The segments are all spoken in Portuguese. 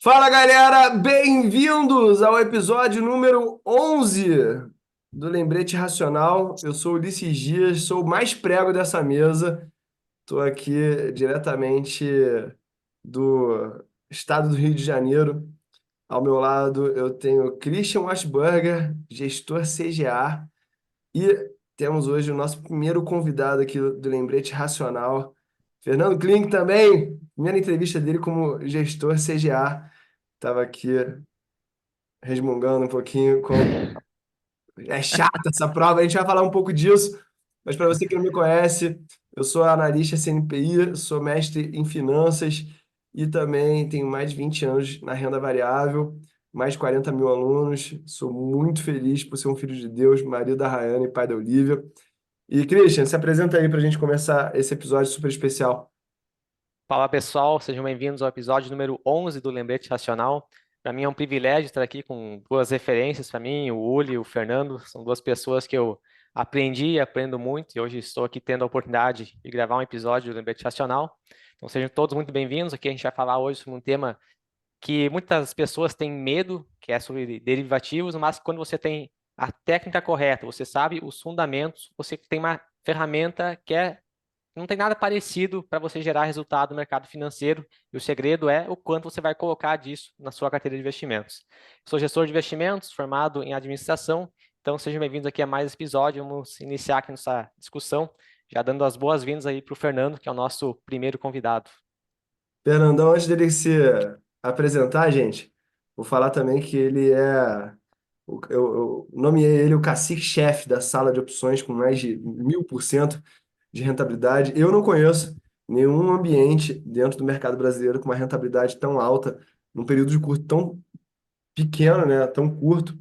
Fala galera, bem-vindos ao episódio número 11 do Lembrete Racional. Eu sou o Ulisses Dias, sou o mais prego dessa mesa. Estou aqui diretamente do estado do Rio de Janeiro. Ao meu lado eu tenho Christian Washburger, gestor CGA, e temos hoje o nosso primeiro convidado aqui do Lembrete Racional, Fernando Klink também, primeira entrevista dele como gestor CGA. Estava aqui resmungando um pouquinho com. É chata essa prova, a gente vai falar um pouco disso, mas para você que não me conhece, eu sou analista CNPI, sou mestre em finanças e também tenho mais de 20 anos na renda variável, mais de 40 mil alunos. Sou muito feliz por ser um filho de Deus, marido da Rayane e pai da Olivia. E Christian, se apresenta aí para a gente começar esse episódio super especial. Fala pessoal, sejam bem-vindos ao episódio número 11 do Lembrete Racional. Para mim é um privilégio estar aqui com duas referências para mim, o Uli e o Fernando. São duas pessoas que eu aprendi e aprendo muito e hoje estou aqui tendo a oportunidade de gravar um episódio do Lembrete Racional. Então sejam todos muito bem-vindos. Aqui a gente vai falar hoje sobre um tema que muitas pessoas têm medo, que é sobre derivativos, mas quando você tem a técnica correta, você sabe os fundamentos, você tem uma ferramenta que não tem nada parecido para você gerar resultado no mercado financeiro, e o segredo é o quanto você vai colocar disso na sua carteira de investimentos. Sou gestor de investimentos, formado em administração, então sejam bem-vindos aqui a mais esse episódio. Vamos iniciar aqui nossa discussão, já dando as boas-vindas aí para o Fernando, que é o nosso primeiro convidado. Fernandão, antes dele se apresentar, gente, vou falar também que ele é. Eu nomeei ele o cacique-chefe da sala de opções com mais de 1000% de rentabilidade. Eu não conheço nenhum ambiente dentro do mercado brasileiro com uma rentabilidade tão alta, num período de curto tão pequeno, né? Tão curto.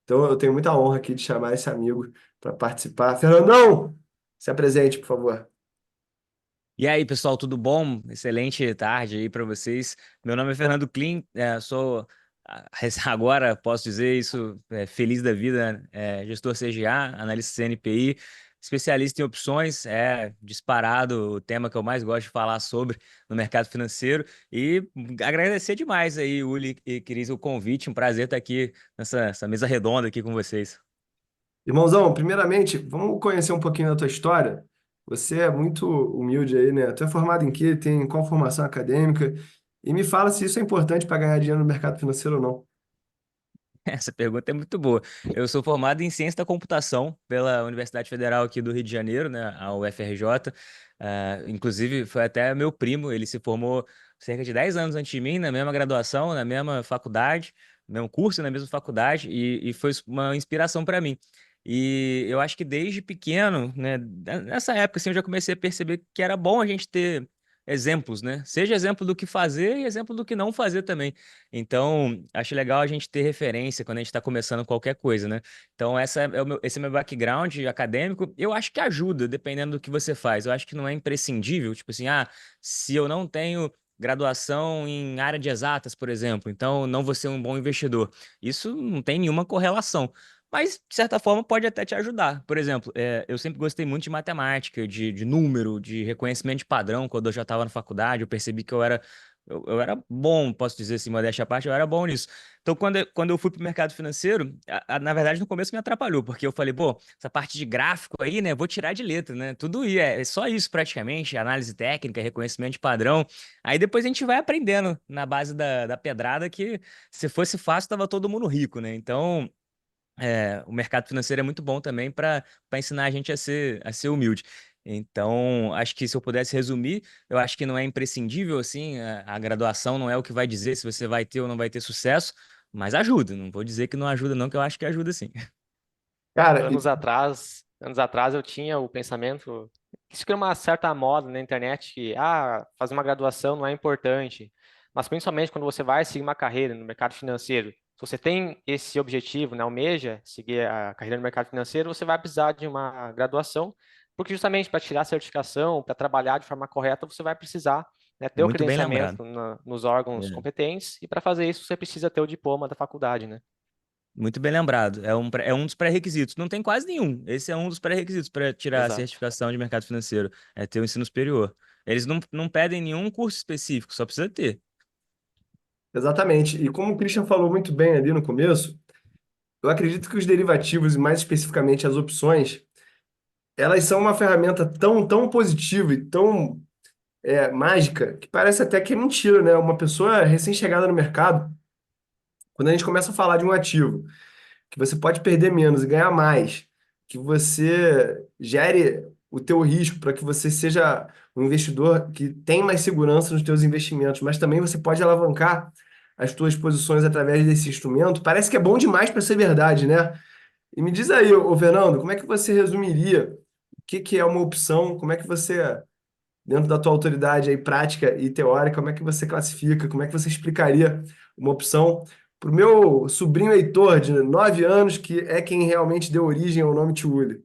Então eu tenho muita honra aqui de chamar esse amigo para participar. Fernandão, se apresente, por favor. E aí, pessoal, tudo bom? Excelente tarde aí para vocês. Meu nome é Fernando Klim, sou agora posso dizer isso, feliz da vida, gestor CGA, analista CNPI, especialista em opções, é disparado o tema que eu mais gosto de falar sobre no mercado financeiro e agradecer demais aí, Uli e Cris, o convite, um prazer estar aqui nessa mesa redonda aqui com vocês. Irmãozão, primeiramente, vamos conhecer um pouquinho da tua história. Você é muito humilde aí, né? Tu é formado em quê? Tem qual formação acadêmica? E me fala se isso é importante para ganhar dinheiro no mercado financeiro ou não. Essa pergunta é muito boa. Eu sou formado em Ciência da Computação pela Universidade Federal aqui do Rio de Janeiro, né, a UFRJ. Inclusive, foi até meu primo, ele se formou cerca de 10 anos antes de mim, na mesma graduação, na mesma faculdade, no mesmo curso, na mesma faculdade, e foi uma inspiração para mim. E eu acho que desde pequeno, né, nessa época, assim, eu já comecei a perceber que era bom a gente ter exemplos, né? Seja exemplo do que fazer e exemplo do que não fazer também. Então, acho legal a gente ter referência quando a gente está começando qualquer coisa, né? Então, esse é o meu background acadêmico. Eu acho que ajuda, dependendo do que você faz. Eu acho que não é imprescindível. Tipo assim, se eu não tenho graduação em área de exatas, por exemplo, então não vou ser um bom investidor. Isso não tem nenhuma correlação. Mas, de certa forma, pode até te ajudar. Por exemplo, eu sempre gostei muito de matemática, de número, de reconhecimento de padrão. Quando eu já estava na faculdade, eu percebi que eu era bom, posso dizer assim, modéstia à parte, eu era bom nisso. Então, quando eu fui para o mercado financeiro, na verdade, no começo me atrapalhou, porque eu falei, pô, essa parte de gráfico aí, né, vou tirar de letra, né? Tudo isso, é só isso praticamente, análise técnica, reconhecimento de padrão. Aí depois a gente vai aprendendo na base da pedrada que se fosse fácil, tava todo mundo rico, né? Então. O mercado financeiro é muito bom também para ensinar a gente a ser humilde. Então, acho que se eu pudesse resumir, eu acho que não é imprescindível, assim, a graduação não é o que vai dizer se você vai ter ou não vai ter sucesso, mas ajuda. Não vou dizer que não ajuda, não, que eu acho que ajuda sim. Cara, Anos atrás eu tinha o pensamento, isso que é uma certa moda na internet, que fazer uma graduação não é importante, mas principalmente quando você vai seguir uma carreira no mercado financeiro, se você tem esse objetivo, né, almeja seguir a carreira no mercado financeiro, você vai precisar de uma graduação, porque justamente para tirar a certificação, para trabalhar de forma correta, você vai precisar, né, ter o Muito bem lembrado. credenciamento nos órgãos É, competentes, e para fazer isso você precisa ter o diploma da faculdade, né? muito bem lembrado. É um dos pré-requisitos. Não tem quase nenhum. Esse é um dos pré-requisitos para tirar a Exato. certificação de mercado financeiro. É ter o ensino superior. Eles não pedem nenhum curso específico, só precisa ter. Exatamente. E como o Christian falou muito bem ali no começo, eu acredito que os derivativos, e mais especificamente as opções, elas são uma ferramenta tão positiva e tão mágica que parece até que é mentira, né? Uma pessoa recém-chegada no mercado, quando a gente começa a falar de um ativo que você pode perder menos e ganhar mais, que você gere o teu risco para que você seja um investidor que tem mais segurança nos teus investimentos, mas também você pode alavancar as tuas posições através desse instrumento. Parece que é bom demais para ser verdade, né? E me diz aí, ô Fernando, como é que você resumiria o que que é uma opção? Como é que você, dentro da tua autoridade aí prática e teórica, como é que você classifica? Como é que você explicaria uma opção para o meu sobrinho Heitor, de 9 anos, que é quem realmente deu origem ao nome Tiuli?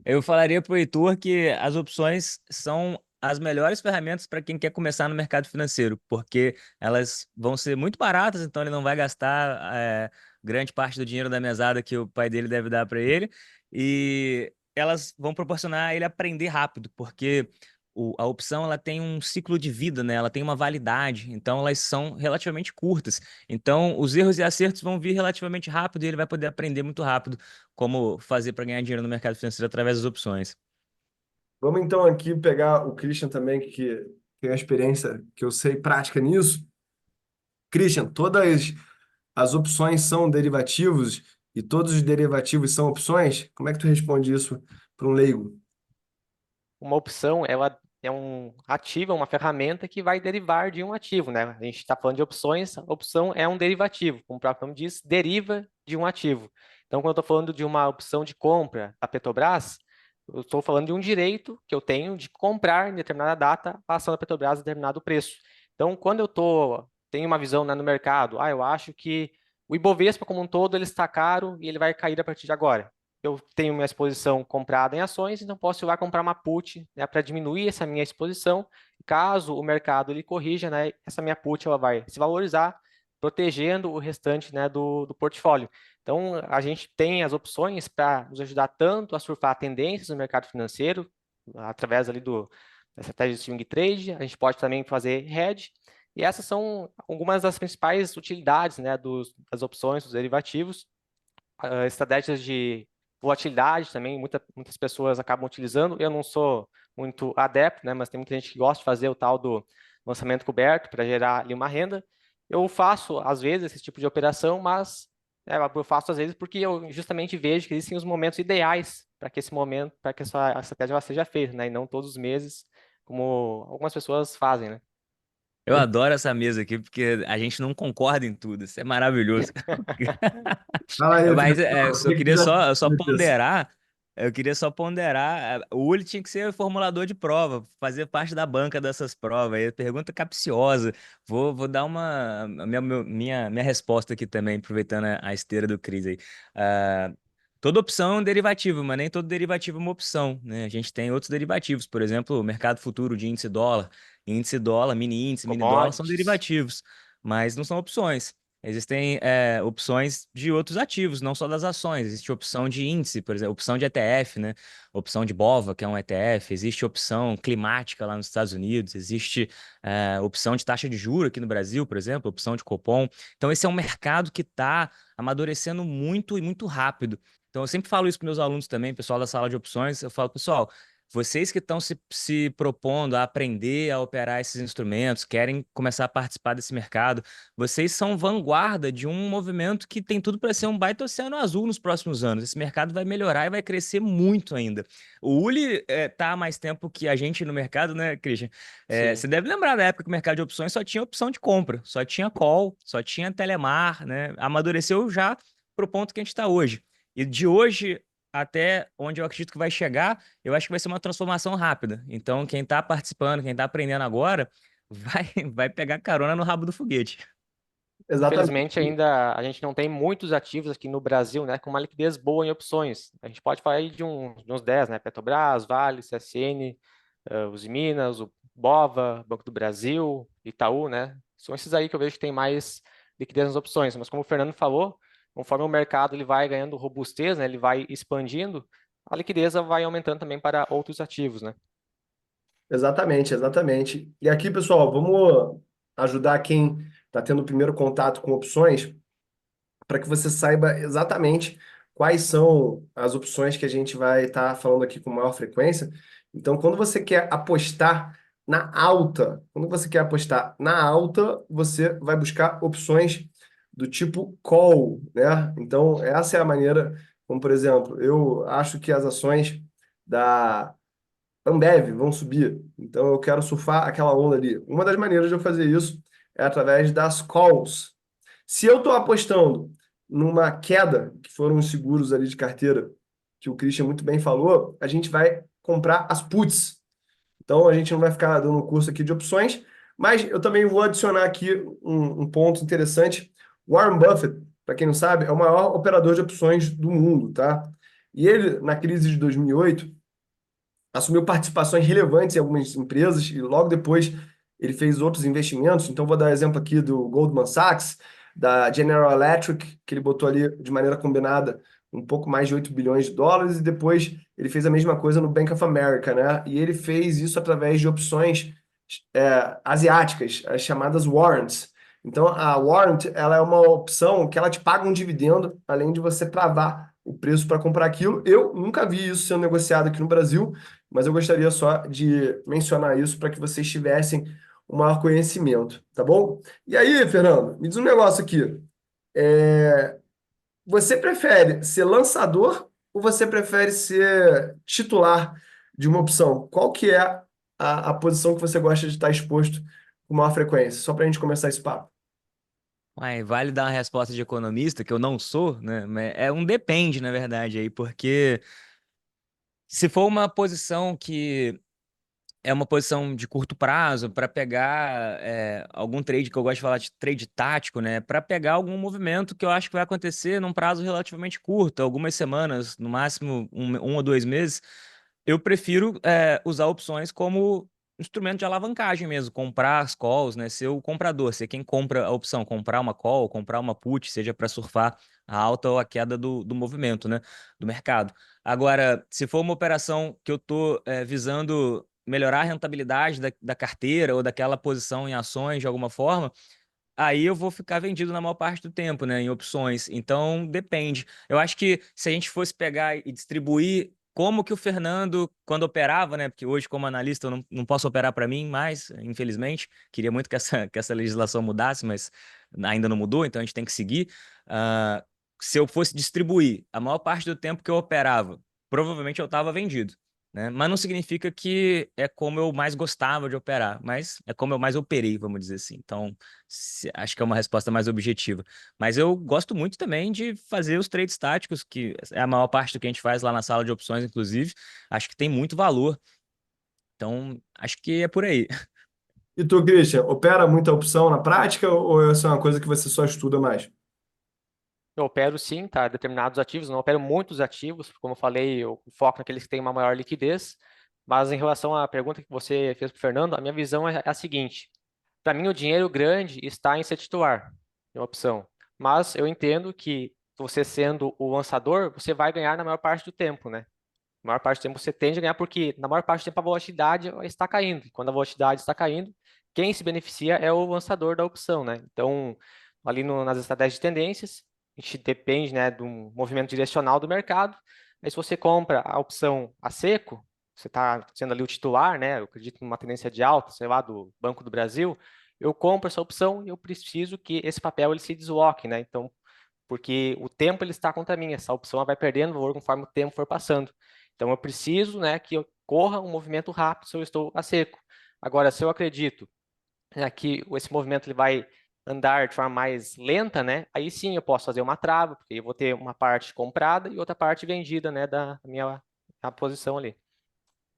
Eu falaria para o Heitor que as opções são as melhores ferramentas para quem quer começar no mercado financeiro, porque elas vão ser muito baratas, então ele não vai gastar grande parte do dinheiro da mesada que o pai dele deve dar para ele, e elas vão proporcionar a ele aprender rápido, porque a opção ela tem um ciclo de vida, né? Ela tem uma validade, então elas são relativamente curtas. Então os erros e acertos vão vir relativamente rápido e ele vai poder aprender muito rápido como fazer para ganhar dinheiro no mercado financeiro através das opções. Vamos então aqui pegar o Christian também, que tem a experiência, que eu sei, prática nisso. Christian, todas as opções são derivativos e todos os derivativos são opções? Como é que tu responde isso para um leigo? Uma opção, ela é um ativo, é uma ferramenta que vai derivar de um ativo, né? A gente está falando de opções, a opção é um derivativo, como o próprio nome diz, deriva de um ativo. Então, quando eu estou falando de uma opção de compra da Petrobras, eu estou falando de um direito que eu tenho de comprar em determinada data a ação da Petrobras a determinado preço. Então, quando tenho uma visão, né, no mercado, eu acho que o Ibovespa como um todo ele está caro e ele vai cair a partir de agora. Eu tenho minha exposição comprada em ações, então posso ir lá comprar uma put, né, para diminuir essa minha exposição. Caso o mercado ele corrija, né, essa minha put ela vai se valorizar, protegendo o restante, né, do portfólio. Então, a gente tem as opções para nos ajudar tanto a surfar tendências no mercado financeiro, através ali da estratégia de swing trade, a gente pode também fazer hedge, e essas são algumas das principais utilidades, né, das opções, dos derivativos. Estratégias de volatilidade também, muitas pessoas acabam utilizando. Eu não sou muito adepto, né, mas tem muita gente que gosta de fazer o tal do lançamento coberto para gerar ali uma renda. Eu faço, às vezes, esse tipo de operação, mas eu faço às vezes porque eu justamente vejo que existem os momentos ideais para que esse momento, para que essa estratégia ela seja feita, né, e não todos os meses, como algumas pessoas fazem, né? Eu adoro essa mesa aqui porque a gente não concorda em tudo. Isso é maravilhoso. Fala aí, Mas Fernando, eu o só que que tu queria já só sabe disso? ponderar. Eu queria só ponderar. O Uli tinha que ser formulador de prova, fazer parte da banca dessas provas. Aí, pergunta capciosa. Vou dar minha resposta aqui também, aproveitando a esteira do Cris aí. Ah, toda opção é um derivativo, mas nem todo derivativo é uma opção, né? A gente tem outros derivativos, por exemplo, o mercado futuro de índice dólar, mini dólar são Commodities. derivativos, mas não são opções. Existem opções de outros ativos, não só das ações. Existe opção de índice, por exemplo, opção de ETF, né? Opção de BOVA, que é um ETF. Existe opção climática lá nos Estados Unidos. Existe opção de taxa de juros aqui no Brasil, por exemplo, opção de Copom. Então, esse é um mercado que está amadurecendo muito e muito rápido. Então, eu sempre falo isso para meus alunos também, pessoal da sala de opções. Eu falo, pessoal, vocês que estão se propondo a aprender a operar esses instrumentos, querem começar a participar desse mercado, vocês são vanguarda de um movimento que tem tudo para ser um baita oceano azul nos próximos anos. Esse mercado vai melhorar e vai crescer muito ainda. O Uli tá há mais tempo que a gente no mercado, né, Christian? Sim. Você deve lembrar da época que o mercado de opções só tinha opção de compra, só tinha call, só tinha telemar, né? Amadureceu já para o ponto que a gente está hoje. E de hoje até onde eu acredito que vai chegar, eu acho que vai ser uma transformação rápida. Então, quem está participando, quem está aprendendo agora, vai pegar carona no rabo do foguete. Exatamente. Infelizmente, ainda a gente não tem muitos ativos aqui no Brasil, né, com uma liquidez boa em opções. A gente pode falar aí de uns 10, né, Petrobras, Vale, CSN, os Minas, o Bova, Banco do Brasil, Itaú, né, são esses aí que eu vejo que tem mais liquidez nas opções. Mas como o Fernando falou, conforme o mercado ele vai ganhando robustez, né, ele vai expandindo, a liquidez vai aumentando também para outros ativos, né. Exatamente, exatamente. E aqui, pessoal, vamos. ajudar quem está tendo o primeiro contato com opções, para que você saiba exatamente quais são as opções que a gente vai estar falando aqui com maior frequência. Então, quando você quer apostar na alta, você vai buscar opções do tipo call, né? Então, essa é a maneira, como por exemplo, eu acho que as ações da Ambev vão subir. Então, eu quero surfar aquela onda ali. Uma das maneiras de eu fazer isso é através das calls. Se eu estou apostando numa queda, que foram os seguros ali de carteira, que o Christian muito bem falou, a gente vai comprar as puts. Então, a gente não vai ficar dando um curso aqui de opções, mas eu também vou adicionar aqui um ponto interessante. Warren Buffett, para quem não sabe, é o maior operador de opções do mundo, tá? E ele, na crise de 2008, assumiu participações relevantes em algumas empresas e logo depois ele fez outros investimentos. Então, vou dar exemplo aqui do Goldman Sachs, da General Electric, que ele botou ali de maneira combinada um pouco mais de 8 bilhões de dólares, e depois ele fez a mesma coisa no Bank of America, né? E ele fez isso através de opções asiáticas, as chamadas warrants. Então, a warrant, ela é uma opção que ela te paga um dividendo, além de você travar o preço para comprar aquilo. Eu nunca vi isso sendo negociado aqui no Brasil, mas eu gostaria só de mencionar isso para que vocês tivessem um maior conhecimento, tá bom? E aí, Fernando, me diz um negócio aqui. É, Você prefere ser lançador ou você prefere ser titular de uma opção? Qual que é a posição que você gosta de estar exposto com maior frequência? Só para a gente começar esse papo. Mas vale dar uma resposta de economista, que eu não sou, né? Mas é um depende, na verdade, aí, porque se for uma posição que é uma posição de curto prazo para pegar algum trade que eu gosto de falar de trade tático, né? Para pegar algum movimento que eu acho que vai acontecer num prazo relativamente curto, algumas semanas, no máximo um ou 2 meses, eu prefiro usar opções como instrumento de alavancagem mesmo, comprar as calls, né? Ser o comprador, ser quem compra a opção, comprar uma call, comprar uma put, seja para surfar a alta ou a queda do movimento, né? Do mercado. Agora, se for uma operação que eu estou visando melhorar a rentabilidade da carteira ou daquela posição em ações de alguma forma, aí eu vou ficar vendido na maior parte do tempo, né, em opções. Então, depende. Eu acho que se a gente fosse pegar e distribuir como que o Fernando, quando operava, né, porque hoje como analista eu não posso operar para mim mais, infelizmente, queria muito que essa legislação mudasse, mas ainda não mudou, então a gente tem que seguir. Ah, Se eu fosse distribuir a maior parte do tempo que eu operava, provavelmente eu estava vendido. Né? Mas não significa que é como eu mais gostava de operar, mas é como eu mais operei, vamos dizer assim. Então, acho que é uma resposta mais objetiva. Mas eu gosto muito também de fazer os trades táticos, que é a maior parte do que a gente faz lá na sala de opções, inclusive. Acho que tem muito valor. Então, acho que é por aí. E tu, Christian, opera muita opção na prática ou essa é uma coisa que você só estuda mais? Eu opero sim, tá? Determinados ativos, não opero muitos ativos, como eu falei, eu foco naqueles que têm uma maior liquidez. Mas em relação à pergunta que você fez para o Fernando, a minha visão é a seguinte: para mim, o dinheiro grande está em ser titular, é uma opção. Mas eu entendo que você sendo o lançador, você vai ganhar na maior parte do tempo, né? Na maior parte do tempo você tende a ganhar porque na maior parte do tempo a volatilidade está caindo. E quando a volatilidade está caindo, quem se beneficia é o lançador da opção, né? Então, ali nas estratégias de tendências, a gente depende, né, do movimento direcional do mercado. Aí se você compra a opção a seco, você está sendo ali o titular, né? Eu acredito numa tendência de alta, sei lá, do Banco do Brasil, eu compro essa opção e eu preciso que esse papel ele se desloque, né? Então, porque o tempo ele está contra mim, essa opção ela vai perdendo valor conforme o tempo for passando. Então eu preciso, né, que eu corra um movimento rápido se eu estou a seco. Agora, se eu acredito, né, que esse movimento ele vai andar de forma mais lenta, né, aí sim eu posso fazer uma trava, porque eu vou ter uma parte comprada e outra parte vendida, né, da minha a posição ali.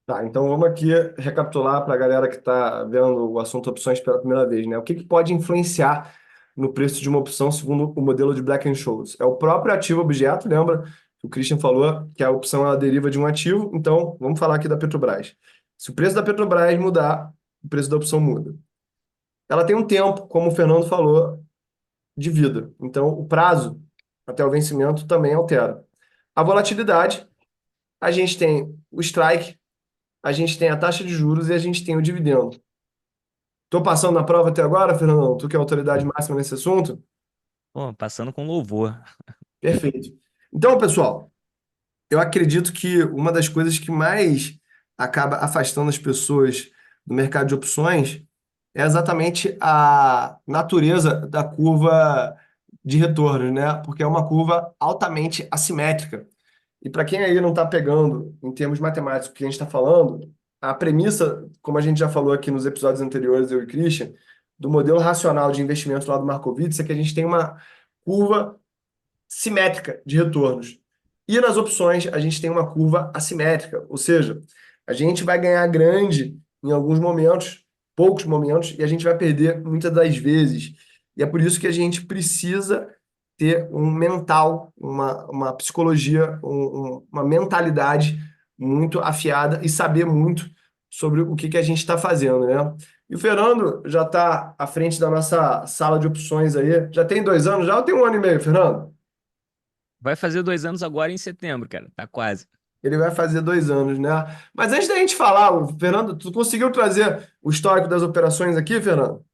Tá, então vamos aqui recapitular para a galera que está vendo o assunto opções pela primeira vez, né? O que pode influenciar no preço de uma opção segundo o modelo de Black-Scholes? É o próprio ativo objeto, lembra? Que o Christian falou que a opção ela deriva de um ativo, então vamos falar aqui da Petrobras. Se o preço da Petrobras mudar, o preço da opção muda. Ela tem um tempo, como o Fernando falou, de vida. Então o prazo até o vencimento também altera. A volatilidade, a gente tem o strike, a gente tem a taxa de juros e a gente tem o dividendo. Tô passando na prova até agora, Fernandão? Tu que é a autoridade máxima nesse assunto? Pô, passando com louvor. Perfeito. Então, pessoal, eu acredito que uma das coisas que mais acaba afastando as pessoas do mercado de opções é exatamente a natureza da curva de retorno, né? Porque é uma curva altamente assimétrica. E para quem aí não está pegando, em termos matemáticos, o que a gente está falando, a premissa, como a gente já falou aqui nos episódios anteriores, eu e Christian, do modelo racional de investimento lá do Markowitz, é que a gente tem uma curva simétrica de retornos. E nas opções, a gente tem uma curva assimétrica, ou seja, a gente vai ganhar grande em alguns momentos, poucos momentos, e a gente vai perder muitas das vezes. E é por isso que a gente precisa ter um mental, uma psicologia, uma mentalidade muito afiada e saber muito sobre o que a gente está fazendo, né? E o Fernando já está à frente da nossa sala de opções aí. Já tem 2 anos, já ou tem 1 ano e meio, Fernando? Vai fazer 2 anos agora em setembro, cara. Tá quase. Ele vai fazer 2 anos, né? Mas antes da gente falar, o Fernando, tu conseguiu trazer o histórico das operações aqui, Fernando?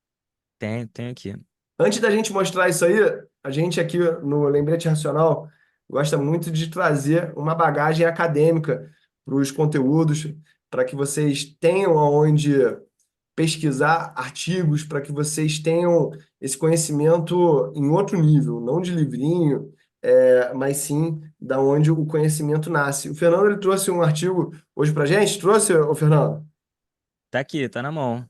Tem aqui. Antes da gente mostrar isso aí, a gente aqui no Lembrete Racional gosta muito de trazer uma bagagem acadêmica para os conteúdos, para que vocês tenham aonde pesquisar artigos, para que vocês tenham esse conhecimento em outro nível, não de livrinho, mas sim da onde o conhecimento nasce. O Fernando ele trouxe um artigo hoje para gente, trouxe, ô Fernando? Tá aqui, tá na mão.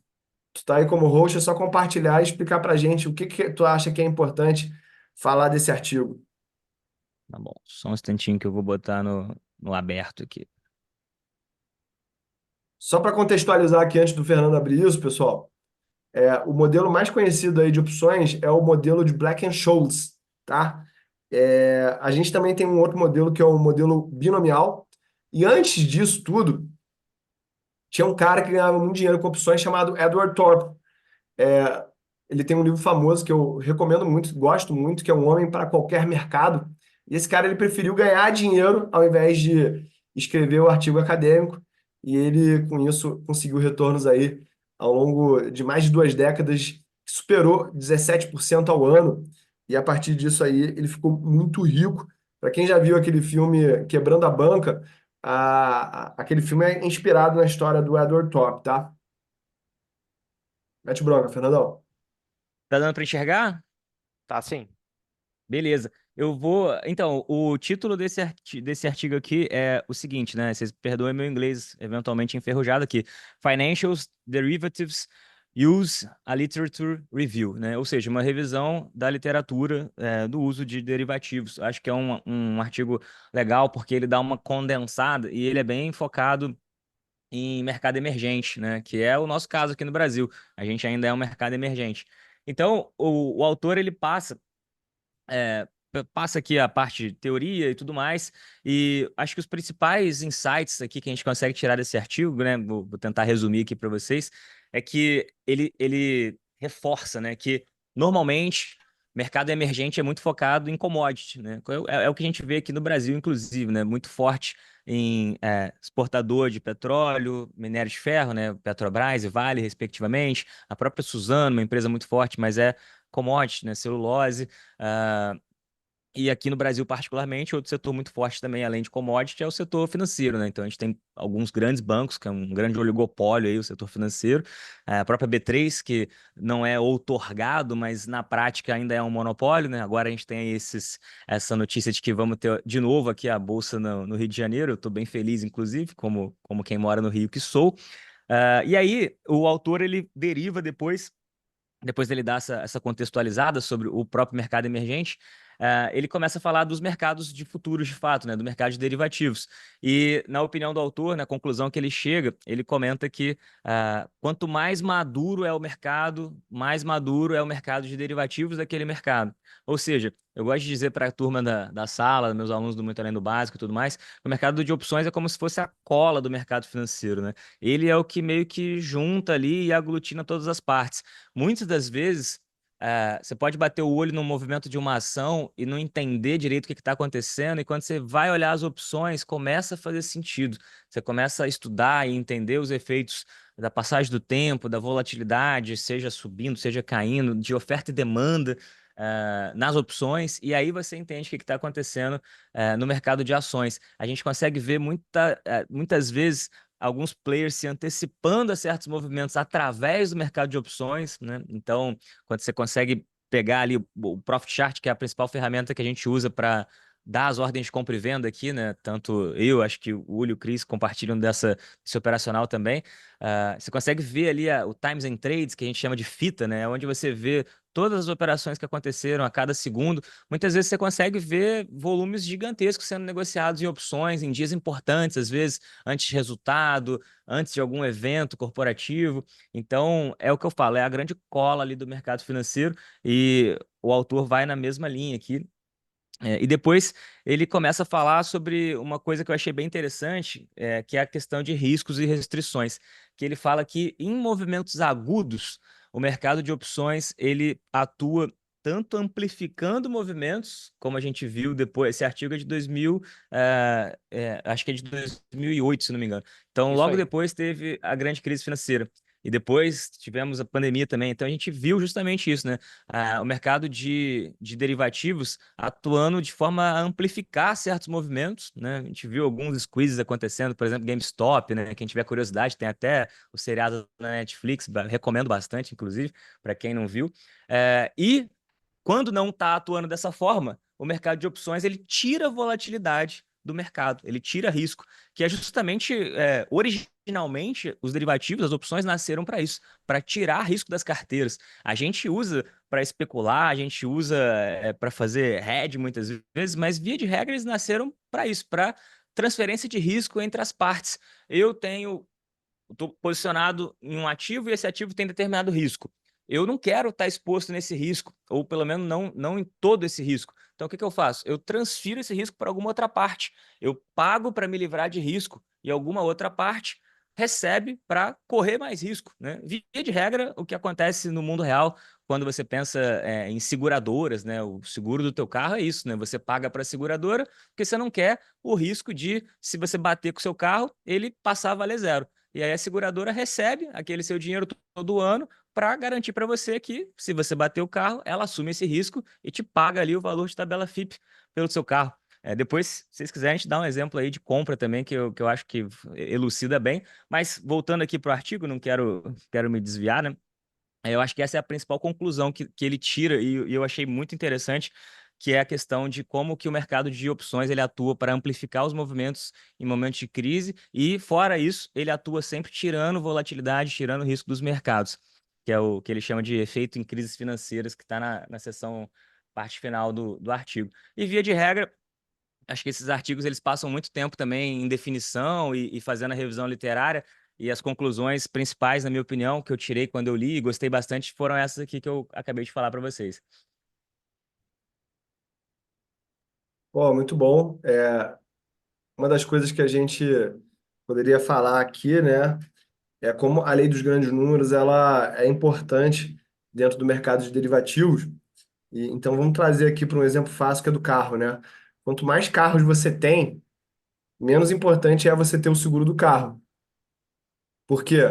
Tu tá aí como host, é só compartilhar e explicar para gente o que tu acha que é importante falar desse artigo. Tá bom. Só um instantinho que eu vou botar no aberto aqui. Só para contextualizar aqui antes do Fernando abrir isso, pessoal, o modelo mais conhecido aí de opções é o modelo de Black-Scholes, tá? A gente também tem um outro modelo que é o modelo binomial. E antes disso tudo, tinha um cara que ganhava muito dinheiro com opções chamado Edward Thorpe. É, Ele tem um livro famoso que eu recomendo muito, gosto muito, que é Um Homem para Qualquer Mercado. E esse cara ele preferiu ganhar dinheiro ao invés de escrever o artigo acadêmico. E ele, com isso, conseguiu retornos aí ao longo de mais de 2 décadas, que superou 17% ao ano. E a partir disso aí, ele ficou muito rico. Para quem já viu aquele filme Quebrando a Banca, aquele filme é inspirado na história do Edward Thorpe, tá? Mete bronca, Fernandão. Tá dando pra enxergar? Tá sim. Beleza. Eu vou. Então, o título desse artigo aqui é o seguinte, né? Vocês perdoem meu inglês eventualmente enferrujado aqui. Financials Derivatives Use a Literature Review, né? Ou seja, uma revisão da literatura do uso de derivativos. Acho que é um artigo legal porque ele dá uma condensada e ele é bem focado em mercado emergente, né? Que é o nosso caso aqui no Brasil. A gente ainda é um mercado emergente. Então, o autor ele passa aqui a parte de teoria e tudo mais, e acho que os principais insights aqui que a gente consegue tirar desse artigo, né, vou tentar resumir aqui para vocês, é que ele reforça, né, que normalmente mercado emergente é muito focado em commodity, né, é o que a gente vê aqui no Brasil, inclusive, né, muito forte em exportador de petróleo, minério de ferro, né, Petrobras e Vale, respectivamente, a própria Suzano, uma empresa muito forte, mas é commodity, né, celulose. ah, e aqui no Brasil, particularmente, outro setor muito forte também, além de commodity, é o setor financeiro, né? Então, a gente tem alguns grandes bancos, que é um grande oligopólio aí, o setor financeiro. A própria B3, que não é outorgado, mas na prática ainda é um monopólio, né? Agora a gente tem aí essa notícia de que vamos ter de novo aqui a Bolsa no Rio de Janeiro. Eu estou bem feliz, inclusive, como quem mora no Rio que sou. E aí, o autor, ele deriva depois dele dar essa contextualizada sobre o próprio mercado emergente, ele começa a falar dos mercados de futuros de fato, né, do mercado de derivativos. E, na opinião do autor, na conclusão que ele chega, ele comenta que quanto mais maduro é o mercado, mais maduro é o mercado de derivativos daquele mercado. Ou seja, eu gosto de dizer para a turma da sala, meus alunos do Muito Além do Básico e tudo mais, que o mercado de opções é como se fosse a cola do mercado financeiro, né? Ele é o que meio que junta ali e aglutina todas as partes. Muitas das vezes, Você pode bater o olho no movimento de uma ação e não entender direito o que está acontecendo, e quando você vai olhar as opções, começa a fazer sentido. Você começa a estudar e entender os efeitos da passagem do tempo, da volatilidade, seja subindo, seja caindo, de oferta e demanda, nas opções, e aí você entende o que está acontecendo, no mercado de ações. A gente consegue ver muitas vezes alguns players se antecipando a certos movimentos através do mercado de opções, né? Então, quando você consegue pegar ali o Profit Chart, que é a principal ferramenta que a gente usa para dar as ordens de compra e venda aqui, né? Tanto eu, acho que o Uli e o Chris compartilham desse operacional também. Você consegue ver ali o Times and Trades, que a gente chama de fita, né? Onde você vê todas as operações que aconteceram a cada segundo. Muitas vezes você consegue ver volumes gigantescos sendo negociados em opções, em dias importantes, às vezes antes de resultado, antes de algum evento corporativo. Então, é o que eu falo, é a grande cola ali do mercado financeiro, e o autor vai na mesma linha aqui. E depois ele começa a falar sobre uma coisa que eu achei bem interessante, que é a questão de riscos e restrições, que ele fala que em movimentos agudos, o mercado de opções ele atua tanto amplificando movimentos, como a gente viu depois, esse artigo é de 2000, acho que é de 2008, se não me engano. Então, Isso logo aí. depois teve a grande crise financeira. E depois tivemos a pandemia também. Então, a gente viu justamente isso, né? O mercado de derivativos atuando de forma a amplificar certos movimentos, né? A gente viu alguns squeezes acontecendo, por exemplo, GameStop, né? Quem tiver curiosidade, tem até o seriado na Netflix, recomendo bastante, inclusive, para quem não viu. E quando não está atuando dessa forma, o mercado de opções ele tira volatilidade do mercado, ele tira risco, que é justamente, originalmente, os derivativos, as opções nasceram para isso, para tirar risco das carteiras. A gente usa para especular, a gente usa para fazer hedge muitas vezes, mas via de regra eles nasceram para isso, para transferência de risco entre as partes. Eu tenho Estou posicionado em um ativo e esse ativo tem determinado risco. Eu não quero estar exposto nesse risco, ou pelo menos não em todo esse risco. Então, o que eu faço? Eu transfiro esse risco para alguma outra parte. Eu pago para me livrar de risco e alguma outra parte recebe para correr mais risco, né? Via de regra, o que acontece no mundo real, quando você pensa em seguradoras, né? O seguro do teu carro é isso, né? Você paga para a seguradora porque você não quer o risco de, se você bater com o seu carro, ele passar a valer zero. E aí a seguradora recebe aquele seu dinheiro todo ano para garantir para você que, se você bater o carro, ela assume esse risco e te paga ali o valor de tabela FIP pelo seu carro. Depois, se vocês quiserem, a gente dá um exemplo aí de compra também, que eu acho que elucida bem. Mas voltando aqui para o artigo, não quero me desviar, né? Eu acho que essa é a principal conclusão que ele tira, e eu achei muito interessante, que é a questão de como que o mercado de opções ele atua para amplificar os movimentos em momentos de crise, e fora isso, ele atua sempre tirando volatilidade, tirando risco dos mercados, que é o que ele chama de efeito em crises financeiras, que está na seção parte final do artigo. E via de regra, acho que esses artigos eles passam muito tempo também em definição e fazendo a revisão literária, e as conclusões principais, na minha opinião, que eu tirei quando eu li e gostei bastante, foram essas aqui que eu acabei de falar para vocês. Pô, muito bom. Uma das coisas que a gente poderia falar aqui, né, é como a lei dos grandes números ela é importante dentro do mercado de derivativos. E, então vamos trazer aqui para um exemplo fácil que é do carro, né? Quanto mais carros você tem, menos importante é você ter o seguro do carro. Por quê?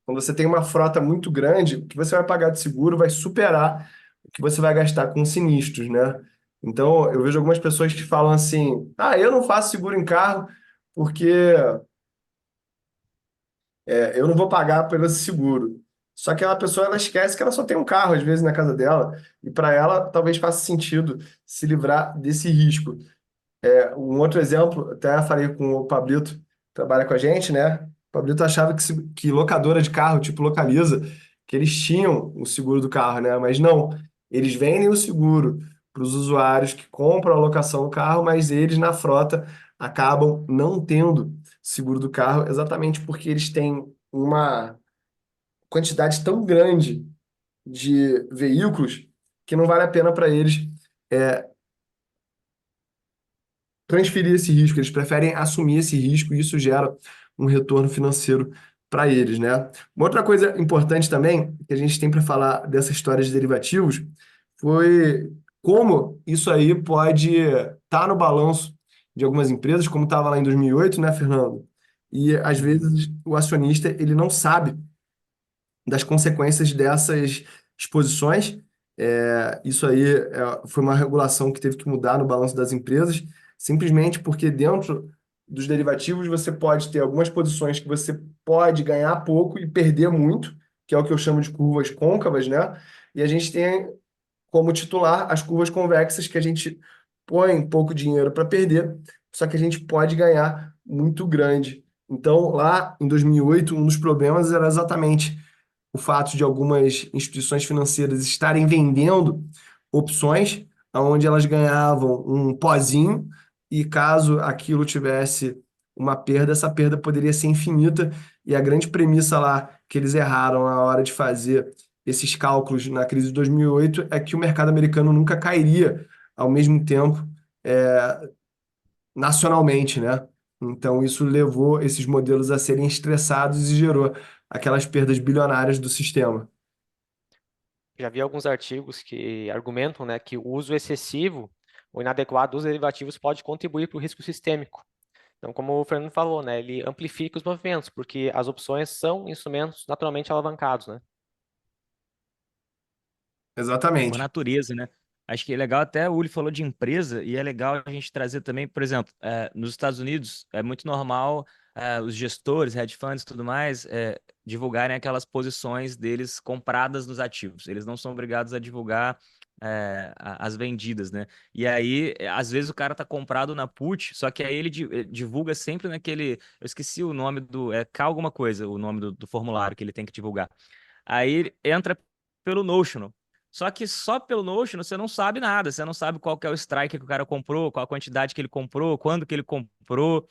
Quando você tem uma frota muito grande, o que você vai pagar de seguro vai superar o que você vai gastar com sinistros, né? Então, eu vejo algumas pessoas que falam assim: ah, eu não faço seguro em carro porque eu não vou pagar pelo esse seguro. Só que aquela pessoa ela esquece que ela só tem um carro, às vezes, na casa dela, e para ela talvez faça sentido se livrar desse risco. Um outro exemplo, até falei com o Pablito, que trabalha com a gente, né? O Pablito achava que locadora de carro, tipo Localiza, que eles tinham o seguro do carro, né? Mas não, eles vendem o seguro para os usuários que compram a locação do carro, mas eles na frota acabam não tendo seguro do carro, exatamente porque eles têm uma quantidade tão grande de veículos que não vale a pena para eles é, transferir esse risco, eles preferem assumir esse risco e isso gera um retorno financeiro para eles, né? Uma outra coisa importante também que a gente tem para falar dessa história de derivativos foi como isso aí pode estar no balanço de algumas empresas, como estava lá em 2008, né, Fernando? E às Uhum. vezes o acionista ele não sabe das consequências dessas exposições. Isso aí foi uma regulação que teve que mudar no balanço das empresas, simplesmente porque dentro dos derivativos você pode ter algumas posições que você pode ganhar pouco e perder muito, que é o que eu chamo de curvas côncavas, né? E a gente tem como titular as curvas convexas, que a gente põe pouco dinheiro para perder, só que a gente pode ganhar muito grande. Então, lá em 2008, um dos problemas era exatamente o fato de algumas instituições financeiras estarem vendendo opções onde elas ganhavam um pozinho e caso aquilo tivesse uma perda, essa perda poderia ser infinita. E a grande premissa lá que eles erraram na hora de fazer esses cálculos na crise de 2008 é que o mercado americano nunca cairia ao mesmo tempo nacionalmente, né? Então isso levou esses modelos a serem estressados e gerou aquelas perdas bilionárias do sistema. Já vi alguns artigos que argumentam, né, que o uso excessivo ou inadequado dos derivativos pode contribuir para o risco sistêmico. Então, como o Fernando falou, né, ele amplifica os movimentos, porque as opções são instrumentos naturalmente alavancados, né? Por Exatamente. natureza, né? Acho que é legal, até o Uli falou de empresa, e é legal a gente trazer também, por exemplo, nos Estados Unidos é muito normal os gestores, hedge funds e tudo mais, divulgarem aquelas posições deles compradas nos ativos. Eles não são obrigados a divulgar as vendidas, né? E aí, às vezes o cara tá comprado na put, só que aí ele divulga sempre naquele. Eu esqueci o nome do. É K alguma coisa, o nome do formulário que ele tem que divulgar. Aí entra pelo Notional. Só que só pelo Notion você não sabe nada, você não sabe qual que é o strike que o cara comprou, qual a quantidade que ele comprou, quando que ele comprou.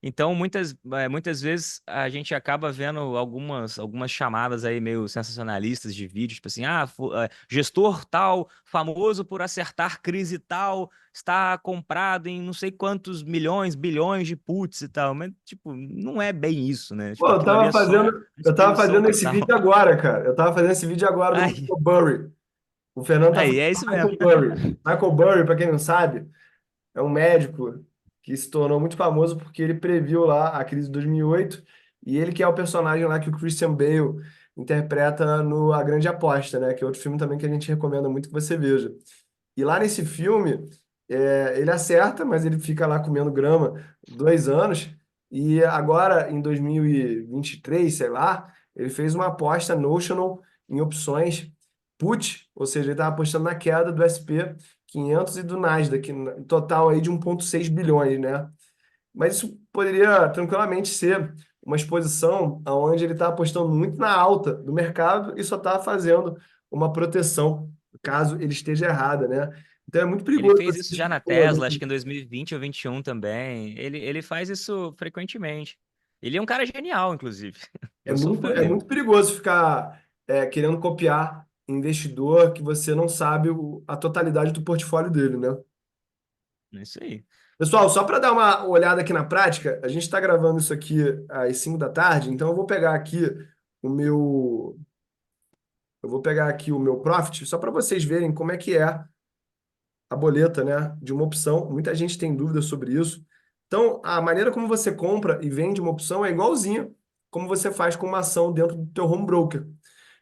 Então, muitas vezes a gente acaba vendo algumas chamadas aí meio sensacionalistas de vídeo, tipo assim, gestor tal, famoso por acertar crise tal, está comprado em não sei quantos milhões, bilhões de puts e tal. Mas, tipo, não é bem isso, né? Pô, Tipo, aquilo ali é só uma eu tava exposição fazendo esse total. vídeo agora, cara. Eu tava fazendo esse vídeo agora do Aí, Michael Burry. O Fernando tá aí, falando é do isso mesmo. Michael Burry. Michael Burry, para quem não sabe, é um médico que se tornou muito famoso porque ele previu lá a crise de 2008 e ele que é o personagem lá que o Christian Bale interpreta no A Grande Aposta, né? Que é outro filme também que a gente recomenda muito que você veja. E lá nesse filme, ele acerta, mas ele fica lá comendo grama 2 anos. E agora, em 2023, sei lá, ele fez uma aposta notional em opções put, ou seja, ele estava apostando na queda do SP 500 e do Nasdaq, em total aí de 1,6 bilhões, né? Mas isso poderia tranquilamente ser uma exposição onde ele está apostando muito na alta do mercado e só está fazendo uma proteção, caso ele esteja errada, né? Então é muito Ele perigoso fez você isso já na expor, Tesla, acho que em 2020 ou 21 também. Ele faz isso frequentemente. Ele é um cara genial, inclusive. Eu sou fã é dele. muito perigoso ficar querendo copiar investidor que você não sabe a totalidade do portfólio dele, né? É isso aí. Pessoal, só para dar uma olhada aqui na prática, a gente está gravando isso aqui às 5 da tarde, então eu vou pegar aqui o meu eu vou pegar aqui o meu profit, só para vocês verem como é que é a boleta, né, de uma opção. Muita gente tem dúvidas sobre isso. Então, a maneira como você compra e vende uma opção é igualzinha como você faz com uma ação dentro do teu home broker.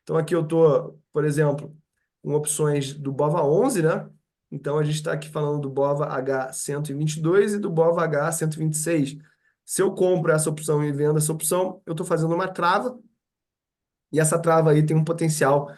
Então, aqui eu estou, por exemplo, com opções do BOVA 11, né? Então, a gente está aqui falando do BOVA H122 e do BOVA H126. Se eu compro essa opção e vendo essa opção, eu estou fazendo uma trava e essa trava aí tem um potencial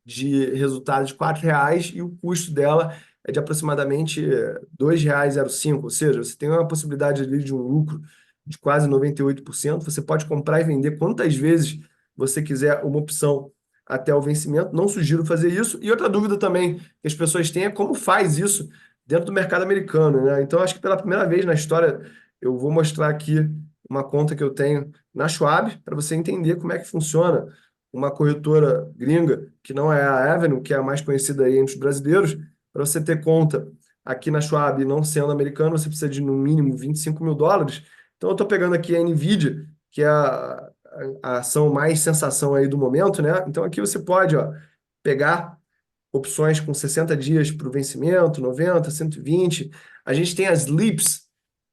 de resultado de R$ 4 e o custo dela é de aproximadamente R$ 2,05. Ou seja, você tem uma possibilidade ali de um lucro de quase 98%. Você pode comprar e vender quantas vezes você quiser uma opção até o vencimento. Não sugiro fazer isso. E outra dúvida também que as pessoas têm é como faz isso dentro do mercado americano, né? Então, acho que pela primeira vez na história eu vou mostrar aqui uma conta que eu tenho na Schwab para você entender como é que funciona uma corretora gringa, que não é a Avenue, que é a mais conhecida aí entre os brasileiros. Para você ter conta aqui na Schwab, não sendo americano, você precisa de no mínimo US$ 25 mil. Então, eu estou pegando aqui a NVIDIA, que é a ação mais sensação aí do momento, né? Então aqui você pode, ó, pegar opções com 60 dias para o vencimento, 90, 120. A gente tem as LEAPs,